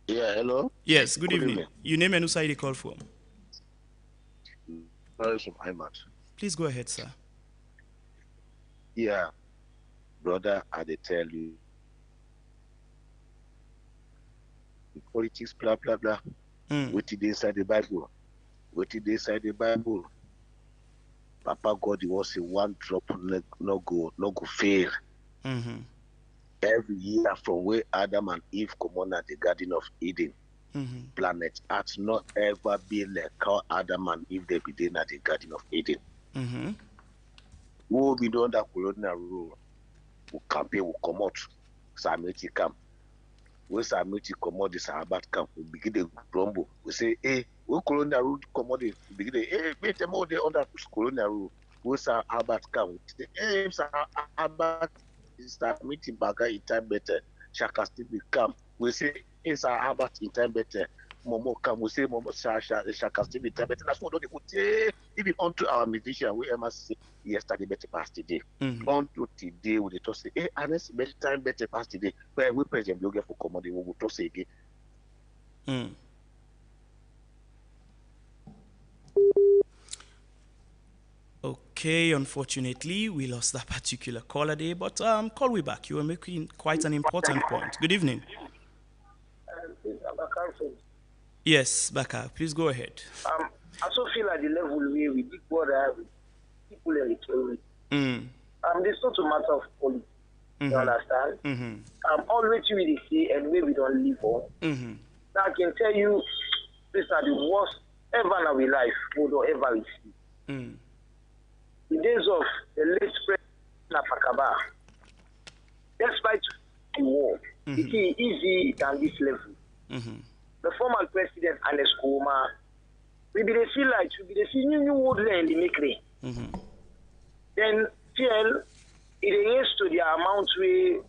Yeah, hello? Yes, good evening. Your name and who side you call from? From Ahmad. Please go ahead, sir. Yeah, brother, I tell you. Politics, blah, blah, blah. What did they inside the Bible? What did they inside the Bible? Papa God, he was a one drop, no go fail. Every year from where Adam and Eve come on at the Garden of Eden, planet Earth not ever be like how Adam and Eve they begin at the Garden of Eden. Who will be doing that colonial rule? Who campaign will come out, Samiti camp. When Samiti come out, the Sahabat camp will begin to grumble. We say, hey, we colonial rule come out, we begin to, hey, make them all the under colonial rule. We Sahabat camp. Hey, Sahabat start meeting Baga in time better. Shaka still will come. We say it's our Albert in time better. Momo come. We say Momo Shaka still in time better. That's what they would say. Even onto our musician, we must say yesterday better past today. On to today, we talk say, hey, honest better time better past today. Where we present you get for commodity, we will talk say again. Okay, unfortunately, we lost that particular caller there, but call we back. You were making quite an important point. Good evening. Yes, Baka, please go ahead. I also feel at the level where we did border with people in the community. This not a matter of politics. You understand? Always we say and where we don't live on. Now I can tell you, these are the worst ever in our life we don't ever receive. The days of the late President Napakaba, despite the war, it is easy than this level. The former president, Alex Koma, we be feel like we be see new word in the makery. Then still, it is to the amount where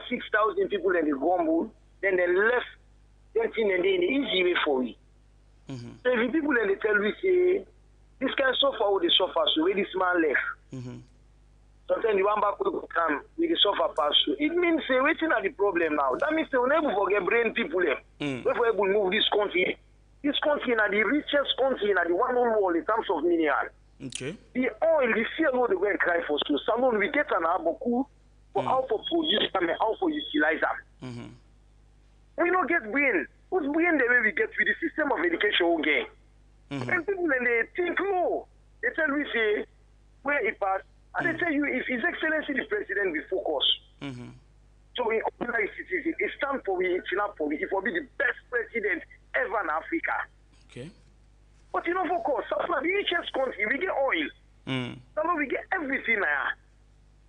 6,000 people in the Gombo, then they left 13 and then the easy way for we. So if people in the tell we say, this can suffer with the suffer, so where this man left. Sometimes the one back will come with the suffer pass. It means waiting at the problem now. That means they will never forget brain people. If we able to move this country is the richest country in the one world in terms of mineral. Okay. The oil, the fuel, what they go and cry for. So salon we get an aboku for how for produce them and how for utilize them. We don't get brain. Who's brain the way we get with the system of education again? And people when they think low, they tell me say where it passed, and they tell you if His Excellency the President will focus. So in ordinary citizen, it stands for me, it's enough for me. It will be the best president ever in Africa. Okay. But you know, focus. South Africa, the richest country, we get oil. So we get everything now.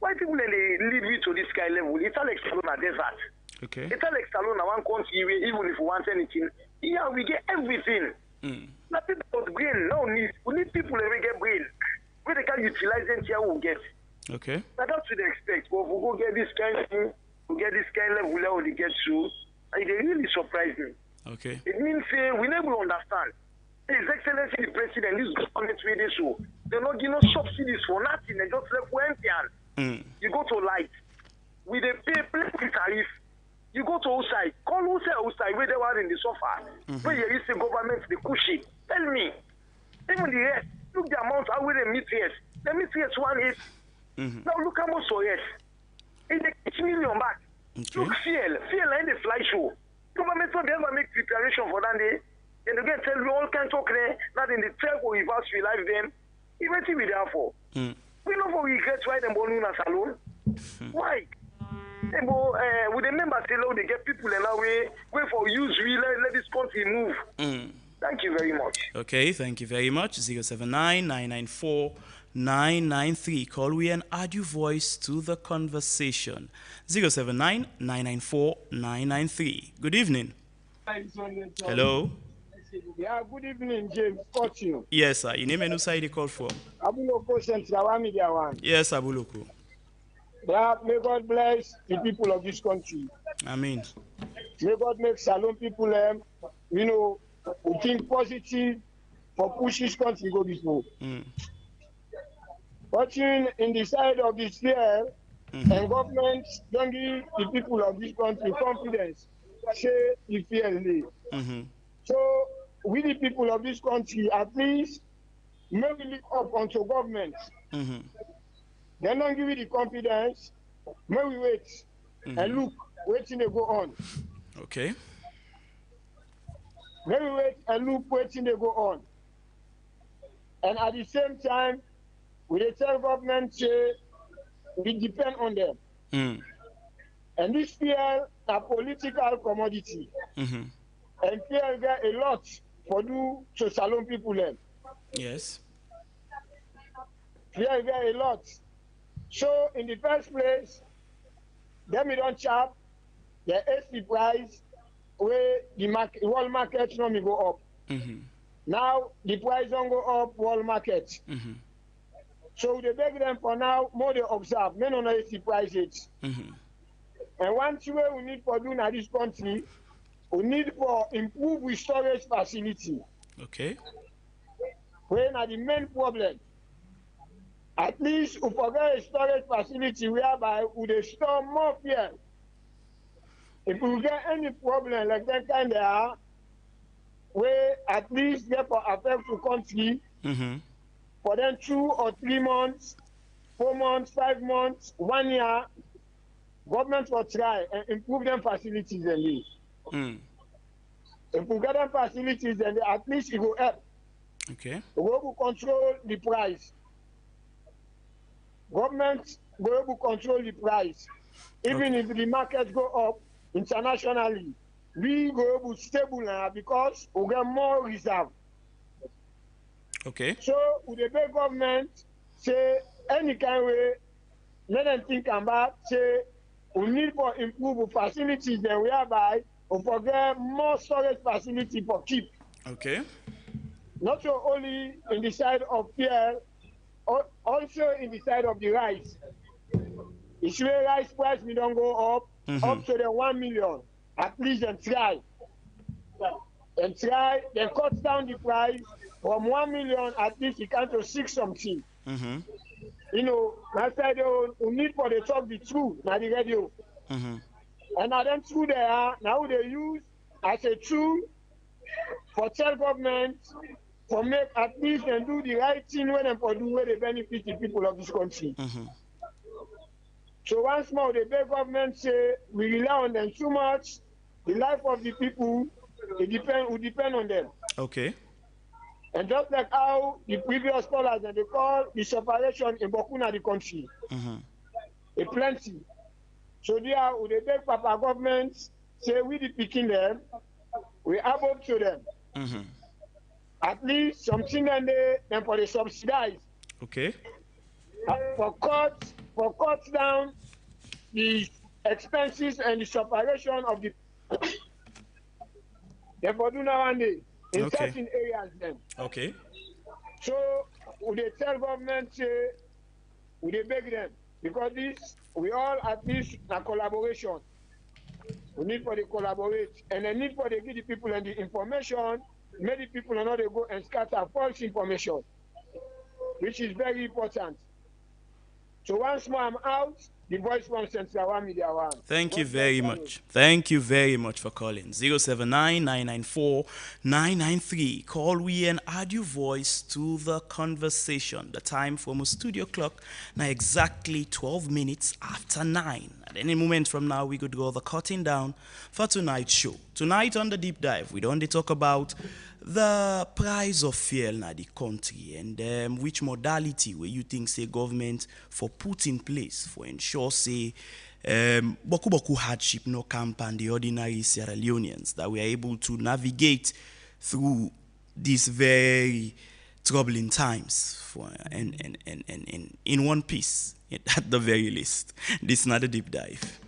Why people when they lead me to this kind level? It's Alex Salona desert. Okay. It's Alex Salona one country where even if we want anything, yeah, we get everything. Not people with brain, no need. We need people that we get brain. Where they can utilize them here, we'll get. Okay. Now that's what they expect. But if we go get this kind of thing, we get this kind of level how they get through, and they really surprise me. Okay. It means we never understand. His Excellency the President, this government way they show. They're not giving us subsidies for nothing, they just left for empty hand. You go to light, with a pay tariff. You go to outside, call outside where they were in the sofa. Where you see government, the cushy. Tell me. Even the rest, look the amount how we they meet yes. They meet yes 1.8. Now look how much so yes. It's a million back. Okay. Look fuel in the fly show. Government don't ever make preparation for that day. And again tell you all can talk there, not in the tell or reverse we life them. Even we there for. We know for regret why them born in a salon. Why? With the members say they get people in our way for use we let this country move. Thank you very much. Okay, thank you very much. 079-994-993. Call we and add your voice to the conversation. 079-994-993. Good evening. Hello. Yeah, good evening, James. Fortune. Yes, sir. Your name and who side you call from? Abuloko Central Media One. Yes, Abuloko. Yeah, may God bless the people of this country. Amen. May God make Salon people, who think positive for push this country go before. Watching in the side of this fear, and government don't give the people of this country confidence, say the fear. So, we the people of this country, at least, may we look up onto government. They don't give you the confidence. May we wait and look, waiting they go on. Okay. May we wait and look, waiting they go on. And at the same time, we tell government say we depend on them. And this fear a political commodity. And fear get a lot for do to Salon people them. Yes. Fear get a lot. So in the first place, them we don't chop the AC price where the market, world market normally go up. Now the price don't go up world market. So they beg them for now, more they observe, men on the price it. Mm-hmm. And one thing we need for doing at this country, we need for improve storage facility. Okay. When are the main problem? At least we forget a storage facility whereby we dey store more fuel. If we get any problem like that kind of where at least therefore affect the country Mm-hmm. for them 2 or 3 months, 4 months, 5 months, 1 year, government will try and improve them facilities and this. Mm. If we get them facilities, then at least it will help. Okay. We will control the price. Government will able to control the price. Even if the market go up internationally, we go able to stable now because we get more reserve. Okay. So with the big government say any kind way, let them think about say we need for improve facilities then whereby we forget more storage facility for keep. Okay. Not so only in the side of fuel, also in the side of the rice. If the rice price we don't go up, up to the 1 million, at least then try. And try, then cut down the price from 1 million, at least it can to 6 something. Mm-hmm. You know, my side we need for the talk the truth, now the radio. Mm-hmm. And now them true they are, now they use as a tool for tell government for make at least and do the right thing when them for do where they benefit the people of this country. Mm-hmm. So once more the big government say we rely on them too much, the life of the people will depend on them. Okay. And just like how the previous callers and they call the separation in Bokuna the country. Mm-hmm. A plenty. So there with the big Papa government say we the picking them, we able to them. Mm-hmm. At least something and they then for the subsidize. Okay. For cut down the expenses and the separation of the therefore do now and day in certain areas then. Okay. So would they tell government say would they beg them because this we all at least a collaboration. We need for the collaborate and the need for the give the people and the information, make the people know they go and scatter false information, which is very important. So once more I'm out, the voice from Central One Media One. Thank you very much. Thank you very much for calling. 079-994-993. Call we and add your voice to the conversation. The time from a studio clock now exactly 12 minutes after 9. At any moment from now, we could go the cutting down for tonight's show. Tonight on the deep dive, we don't talk about the price of fuel in the country and which modality where you think say government for put in place for ensure say boku hardship no camp and the ordinary Sierra Leoneans that we are able to navigate through these very troubling times for and in one piece at the very least. This is not a deep dive.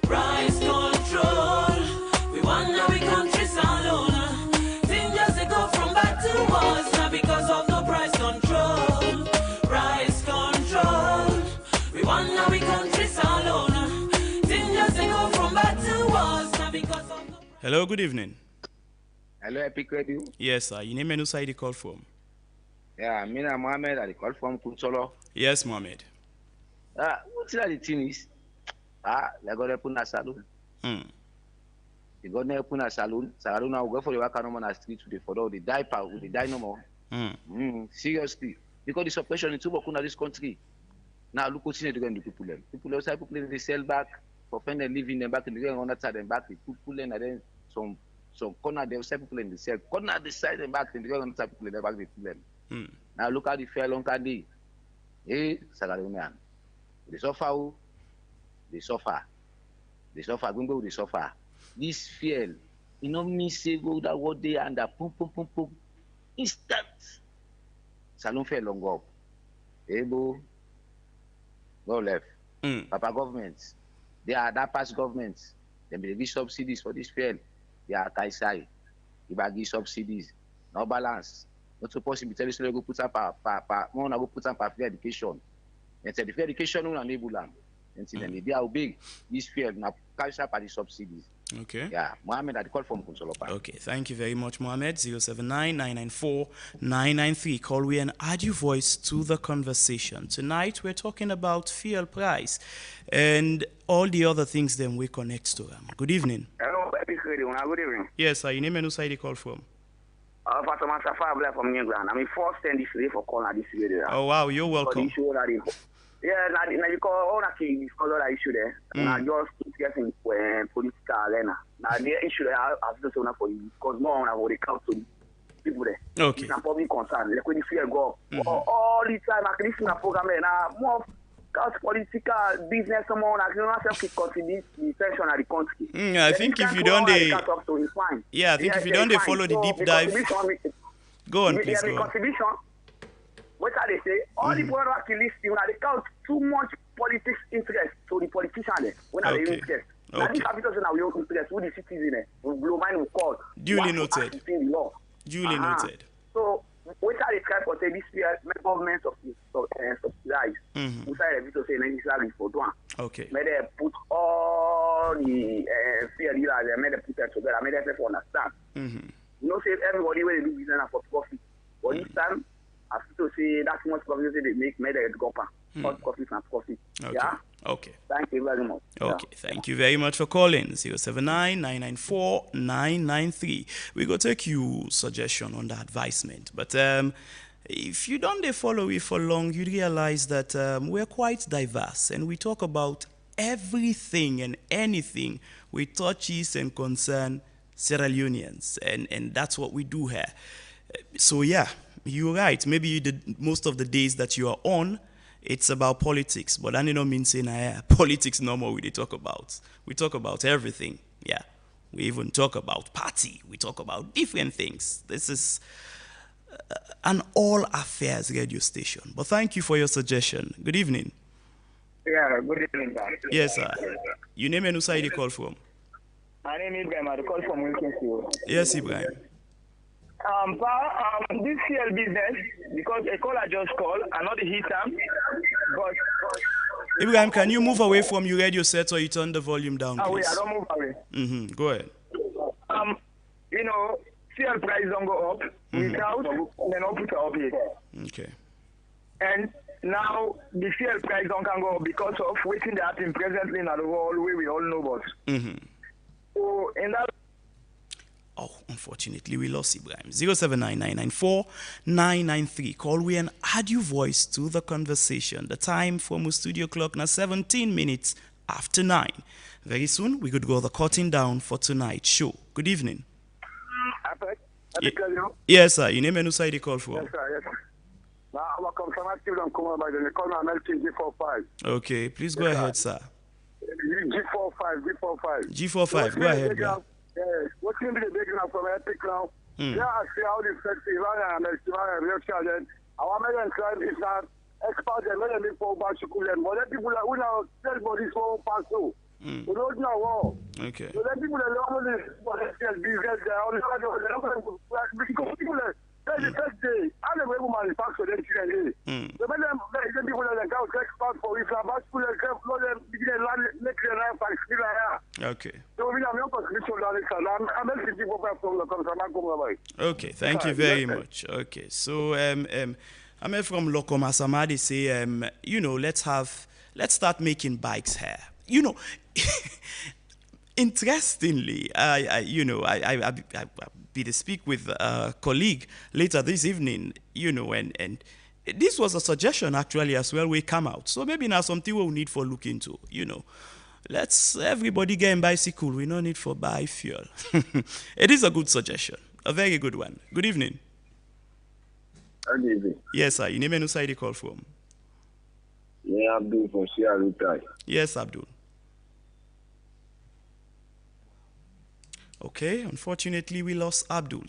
Price control. We wonder we countries alone. Things just they go from bad to worse now because of the price control. Price control. We wonder we countries alone. Things just they go from bad to worse now because of the. Hello, good evening. Hello, Epic Radio. Yes, sir. You name and who side you call from? Yeah, me and Mohammed, I call from Kunsolo. Yes, Mohammed. What's that the thing is? They got to put a saloon. They got to put a saloon. Saloon now go for the work on the street to the photo, the diaper, with the dynamo. Seriously. Because the suppression in Tubokuna, this country. Now look what's in the people. People outside people they sell back for friend and living them back in the game on that side and back. People and then some corner they outside people in the sell. Corner the side and back in the game on that side people in the back the people. Now look at the fair long candy. Sagarunian. They suffer. They suffer. They suffer. Go they suffer. This fuel, you know me say go that what day and that pum. Instant. Salon fair long up. Able. Go left. Papa government. They are that past governments. They may give subsidies for this fuel. They are Kaisai. If I give subsidies, no balance. Not supposed to be telling you go put up go put up free education. And say the free education will enable them. And see then they are big. This fuel now cash up at the subsidies. Okay. Yeah, Mohammed had call from Kunsolopa. Okay, thank you very much, Mohammed. 079-994-993. Call we and add your voice to the conversation. Tonight we're talking about fuel price and all the other things then we connect to them. Good evening. Hello, good evening. Yes, sir. Your name and who side you call from? Pastor Master Fabler from England. I'm in first stand this day for calling this video. Oh wow, you're welcome. Yeah, now you call all that because all that issue there. Now just keep getting political arena. Now the issue there I have to say for you because more on about the council people there. Okay. It's a public concern. Like when you fear go all the time I can listen to program now more cause political business someone I can not self contribute the tension of the country. I think if you don't I think if you don't follow the deep dive. Go on, please. Go on. Contribution. What are they say? All the people who are listening, they count too much politics interest to the politician there. When are they interest? Now this capital now we own interest with the citizen we blow mine will call. Duly noted. Duly noted. So what are they trying to say this year government subsidize? We say to say necessary for one. Okay. May they put all the fear dealers and may they put that together, may they say for understand. You know, say everybody when they do business for profit. But this time I have to say that's much profit they make, made it go up. Profit and profit. Okay. Yeah? Okay. Thank you very much. Okay, thank you very much for calling. 079-994-993. We go take you suggestion on the advisement. But if you don't follow it for long, you realize that we're quite diverse and we talk about everything and anything with touches and concern Sierra Leoneans. And that's what we do here. So yeah, you're right. Maybe most of the days that you are on, it's about politics, but that don't mean saying politics no more we talk about. We talk about everything. Yeah. We even talk about party. We talk about different things. This is an all affairs radio station. But thank you for your suggestion. Good evening. Yeah, good evening, sir. Yes, sir. Your name and who side you call from? My name is Ibrahim. I call from Wilkinson. Yes, Ibrahim. This fuel business, because a caller just called, I know the heat time, but... Ibrahim, can you move away from your radio set or you turn the volume down, please? Wait, I don't move away. Go ahead. You know, fuel price don't go up without, and then up it up here. Okay. And now the fuel price don't can go up because of waiting that happening presently in the world where we all know about. So, in that... Oh, unfortunately, we lost Ibrahim. 079-994-993. Call we and add your voice to the conversation. The time from the studio clock now 17 minutes after 9. Very soon, we could go the cutting down for tonight's show. Good evening. Yes, sir. Your name and who side you call from? Yes, sir. Yes, sir. Now, I'm a conservative and come by the call my G45. Okay, please go ahead, sir. G45. G45, go ahead, bro. What can be the big enough from Epic now? Yeah, I see how the festival and reaction. Our American crime is not expert and let them for Bashukul and what people are who now tell bodies for Paso. We don't know war. Okay. So let people alone this business because people that's the first day. I never will manufacture them today. So when them people that go expert for if I Bashukul and them begin make their life like okay. Okay, thank you very much. Okay, so I'm from Lokom Asamadi say you know let's start making bikes here. You know, interestingly, I be to speak with a colleague later this evening. You know, and this was a suggestion actually as well. We come out, so maybe now something we'll need for look into. You know. Let's everybody get a bicycle. We no need for buy fuel. It is a good suggestion. A very good one. Good evening. Good evening. Yes, sir. Your name and who side you call from? Yeah, Abdul from Sierra. Yes, Abdul. Okay, unfortunately, we lost Abdul.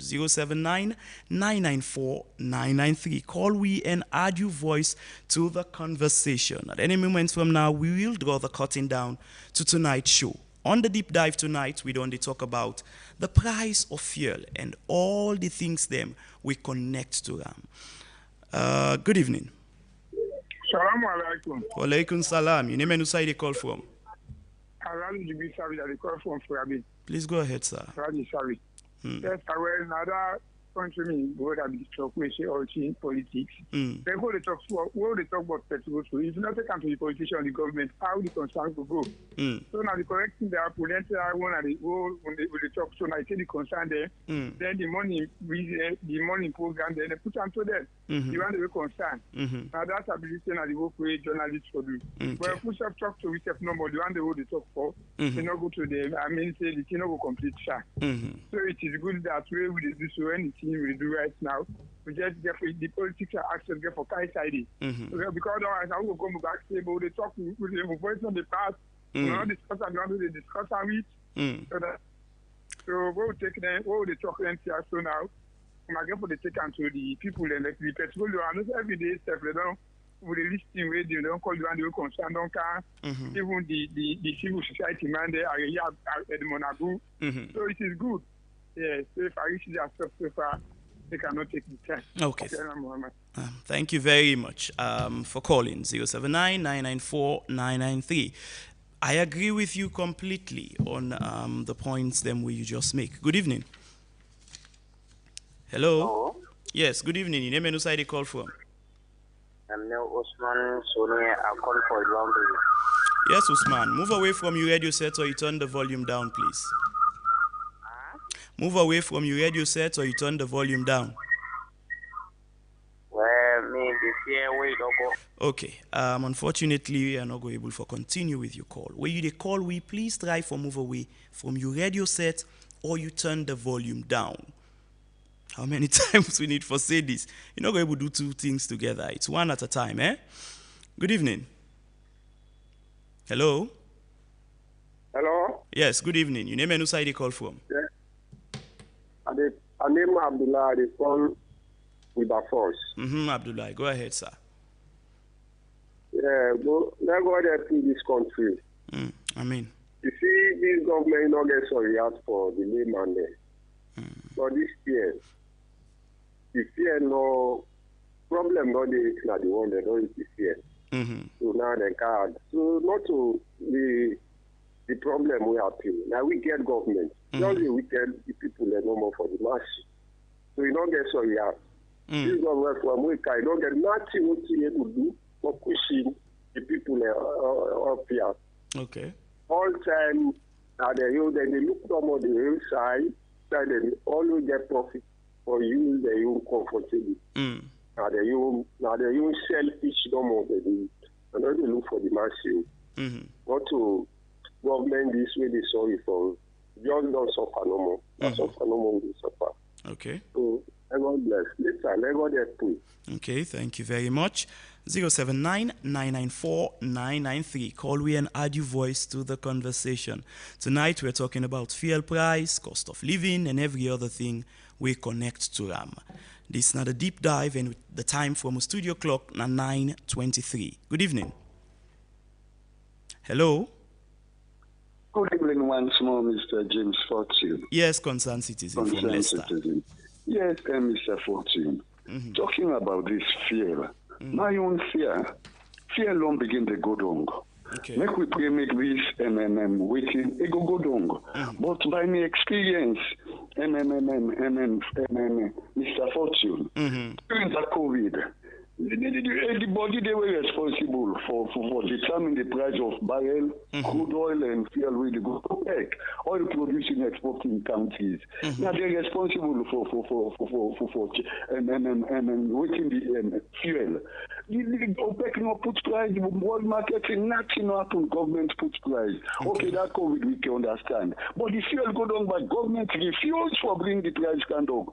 079-994-993. Call we and add your voice to the conversation. At any moment from now, we will draw the curtain down to tonight's show. On the deep dive tonight, we don't talk about the price of fuel and all the things them we connect to them. Good evening. Salaam alaikum. Walaikum salam. Your name and who you call from? Around the big service that they call from Furabi. Please go ahead, sir. Furabi service. Yes, I will another countrymen go that be talk we say all in politics. They go they talk about petrol. So if you not take into the politician or the government, how the concern will go. So now the correct thing they are putting one at the whole when they talk. So now I say the concern there. Then the money program then they put onto them. The one they will concern. Now that's ability and the work way journalists for do. Well, push up talk to which no more the one they will talk for. They not go to the say the thing will complete share. So it is good that way we do so anything we do right now. We just get for the politics are actually get for Kai side. Because otherwise I will come back table, they talk with them voice on the past. We don't discuss and they discuss with. So what we take them, what they talk them here so now. I'm again for the take to the people and like the petrol and every day stuff they don't with the listing where they don't call you and they will concern don't care. Even the civil society man they are here at the Monaco. So it is good. Yeah, so if I reach that stuff so far, they cannot take the time. Okay. Thank you very much for calling 079-994-993. I agree with you completely on the points them where you just make. Good evening. Hello. Yes, good evening. Your name and who side you call from? I'm now Osman Soni. I call for laundry. Yes, Usman. Move away from your radio set or you turn the volume down, please. Move away from your radio set or you turn the volume down. Well, me this year we don't go. Okay. Unfortunately, we are not going able to continue with your call. Where you they call, we please try for move away from your radio set or you turn the volume down. How many times we need for say this? You're not going to do two things together. It's one at a time, eh? Good evening. Hello? Hello? Yes, good evening. Your name and who side you call from? Yeah. I name Abdullah, the phone with a force. Abdullah, go ahead, sir. Yeah, let's go there to this country. I mean. You see, this government not get sorry out for the layman there. But this year, the fear no problem, not the one they don't fear. So now they can't. So not to the problem we have here. Now we get government. Just we tell the people they no more for the mass. So you don't get sorry out. This government from Weka, you don't get nothing what you able to do for pushing the people up here. Okay. All time they look some of the hillside, so they always get profit for you, they you comfortable. Now they you selfish no more they do. And then they look for the massive. Not to government this way they sorry for just don't suffer no more. Suffer no more will suffer. Okay. So God bless. Later, let God help you. Okay, thank you very much. 079-994-993. Call we and add your voice to the conversation. Tonight we're talking about fuel price, cost of living, and every other thing we connect to them. This is not a deep dive, and the time from a studio clock now 9:23. Good evening. Hello. Good evening once more, Mr. James Fortune. Yes, concerned citizen from Leicester. Yes, Mr. Fortune. Talking about this fear, my own fear don't begin to go down. Okay. Make we pray, make this waiting, it go down. But by my experience, Mr. Fortune, during the COVID, the body they were responsible for determining the price of barrel, crude oil, and fuel with the go back. Oil producing exporting countries. Now they're responsible for waiting the fuel. The OPEC no put price, world marketing, nothing happen. Government put price. Okay, that COVID we can understand. But the fuel go down, but government refuse for bring the price stand up.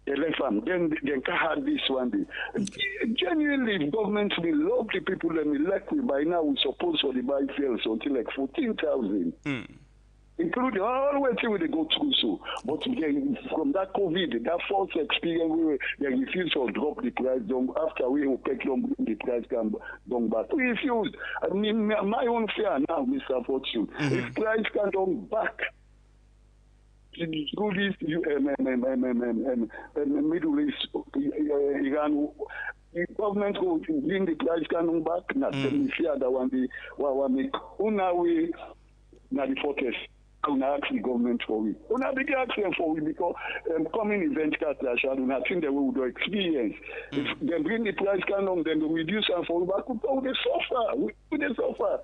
Then can have this one day. Genuinely, government will love the people and like we by now we suppose for the buy fuels until like 14,000. including all the way till they go through so. But again, from that COVID, that false experience, they refuse to drop the price down after we take them the price down back. We refuse. I mean, my own fear now, Mr. Fortune, if price can come back. Through this Middle East, Iran, the government will bring the price can back. Not the fear that one the make una we na the focus. Una ask the government for it. Una big ask them for it because coming event clash and I think they will do experience. If they bring the price can on, then they reduce and for back they suffer. We suffer.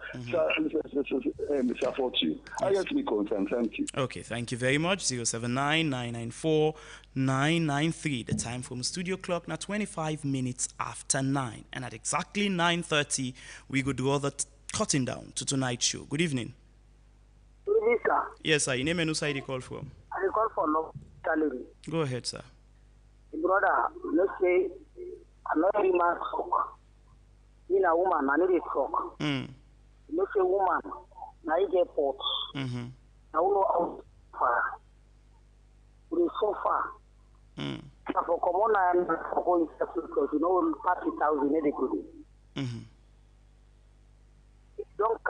Support you. I guess we concerned. Thank you. Okay, thank you very much. 079-994-993. The time from studio clock now 25 minutes after 9. And at exactly 9:30, we go do other cutting down to tonight's show. Good evening. Good evening, sir. Yes, sir. Your name and who side you call from? I call for no salary. Go ahead, sir. Brother, let's say another man talk. In a woman, I need a talk. Let's say woman, I get pot. I don't know how far. We so far. For common and for going because you know 30,000 they could. Don't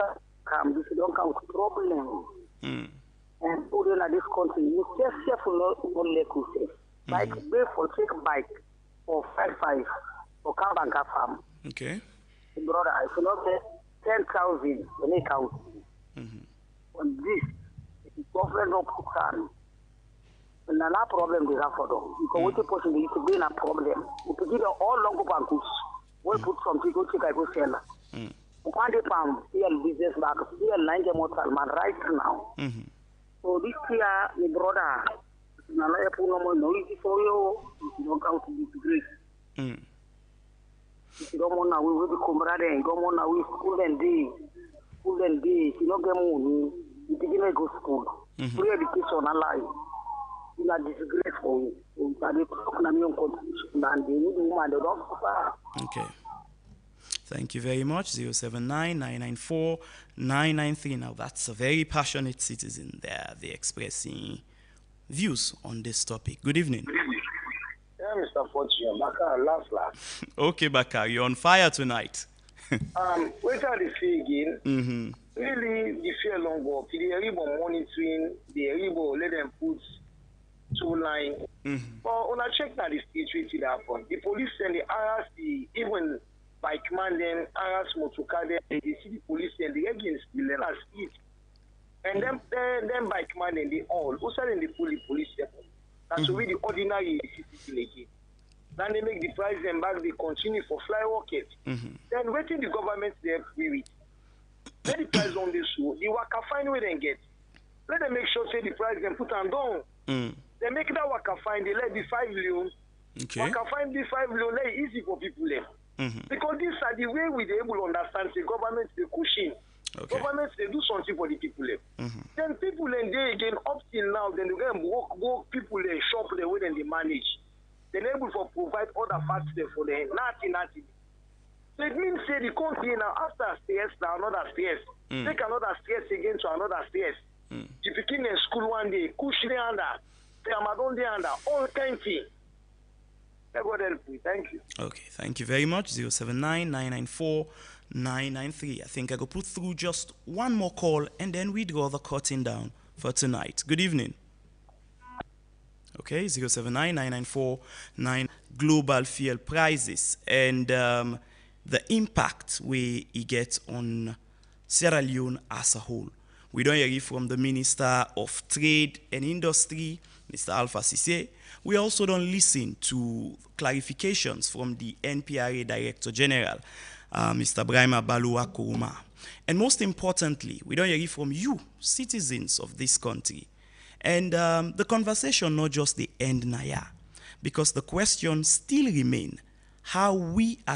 come, this don't come with problem. And put in this country, you just safe no safe. Bike, pay for take bike for 5 for come bank farm. Okay. Brother, if you not get 10,000 when they count. On this, the government don't put on. And another problem they have for them. Because what the person is to be a problem. If you give all long banks, we put something go check I go sell. One day pound, still business back, still 90 more man right now. So this year, my brother, now I put no more noise for you. You don't count to this grace. If you don't want to, we will be comrade. You don't want to, we school and day. If you don't get money, you begin to go school. Free education alive. You are disgrace for you. You are the young constitution and they need woman, they don't suffer. Okay. Thank you very much. 079-994-993. Now, that's a very passionate citizen there. They're expressing views on this topic. Good evening. Yeah, Mr. Fortune, Bakar, last. Okay, Bakar, you're on fire tonight. Wait till the fee again. Really, the fear long go. The Aribo monitoring, the Aribo let them put 2 lines. But when I check now the state treaty that happen, the police and the RSC, even bike man then RS motorcar then they see the police and the against the lane as it. And then bike man and they all also in the police level. That's the way the ordinary citizen again. Then they make the price them back, they continue for fly rocket. Then waiting the government there free with. Let the price on this show. The worker find where they get. Let them make sure say the price them put them down. They make that worker find they let the 5 million. Okay. Worker find the 5 million let it easy for people there. Because these are the way we able to understand the government they cushion. Government they do something for the people there. Then people and they again up till now then they go people they shop the way then they manage. They're able to provide other facts there for them. Nothing. So it means say the country now after stairs now another stairs. Take another stairs again to another stairs. You begin in school one day, cushion under, Ramadan day under, all kind of thing. Thank you. Okay, thank you very much. 079-994-993. I think I go put through just one more call and then we draw the curtain down for tonight. Good evening. Okay, 079-994-9 global fuel prices and the impact we get on Sierra Leone as a whole. We don't hear from the Minister of Trade and Industry, Mr. Alpha Cisse. We also don't listen to clarifications from the NPRA Director General, Mr. Brahima Balua Kuruma. And most importantly, we don't hear from you, citizens of this country. And the conversation not just the end now, because the question still remains how we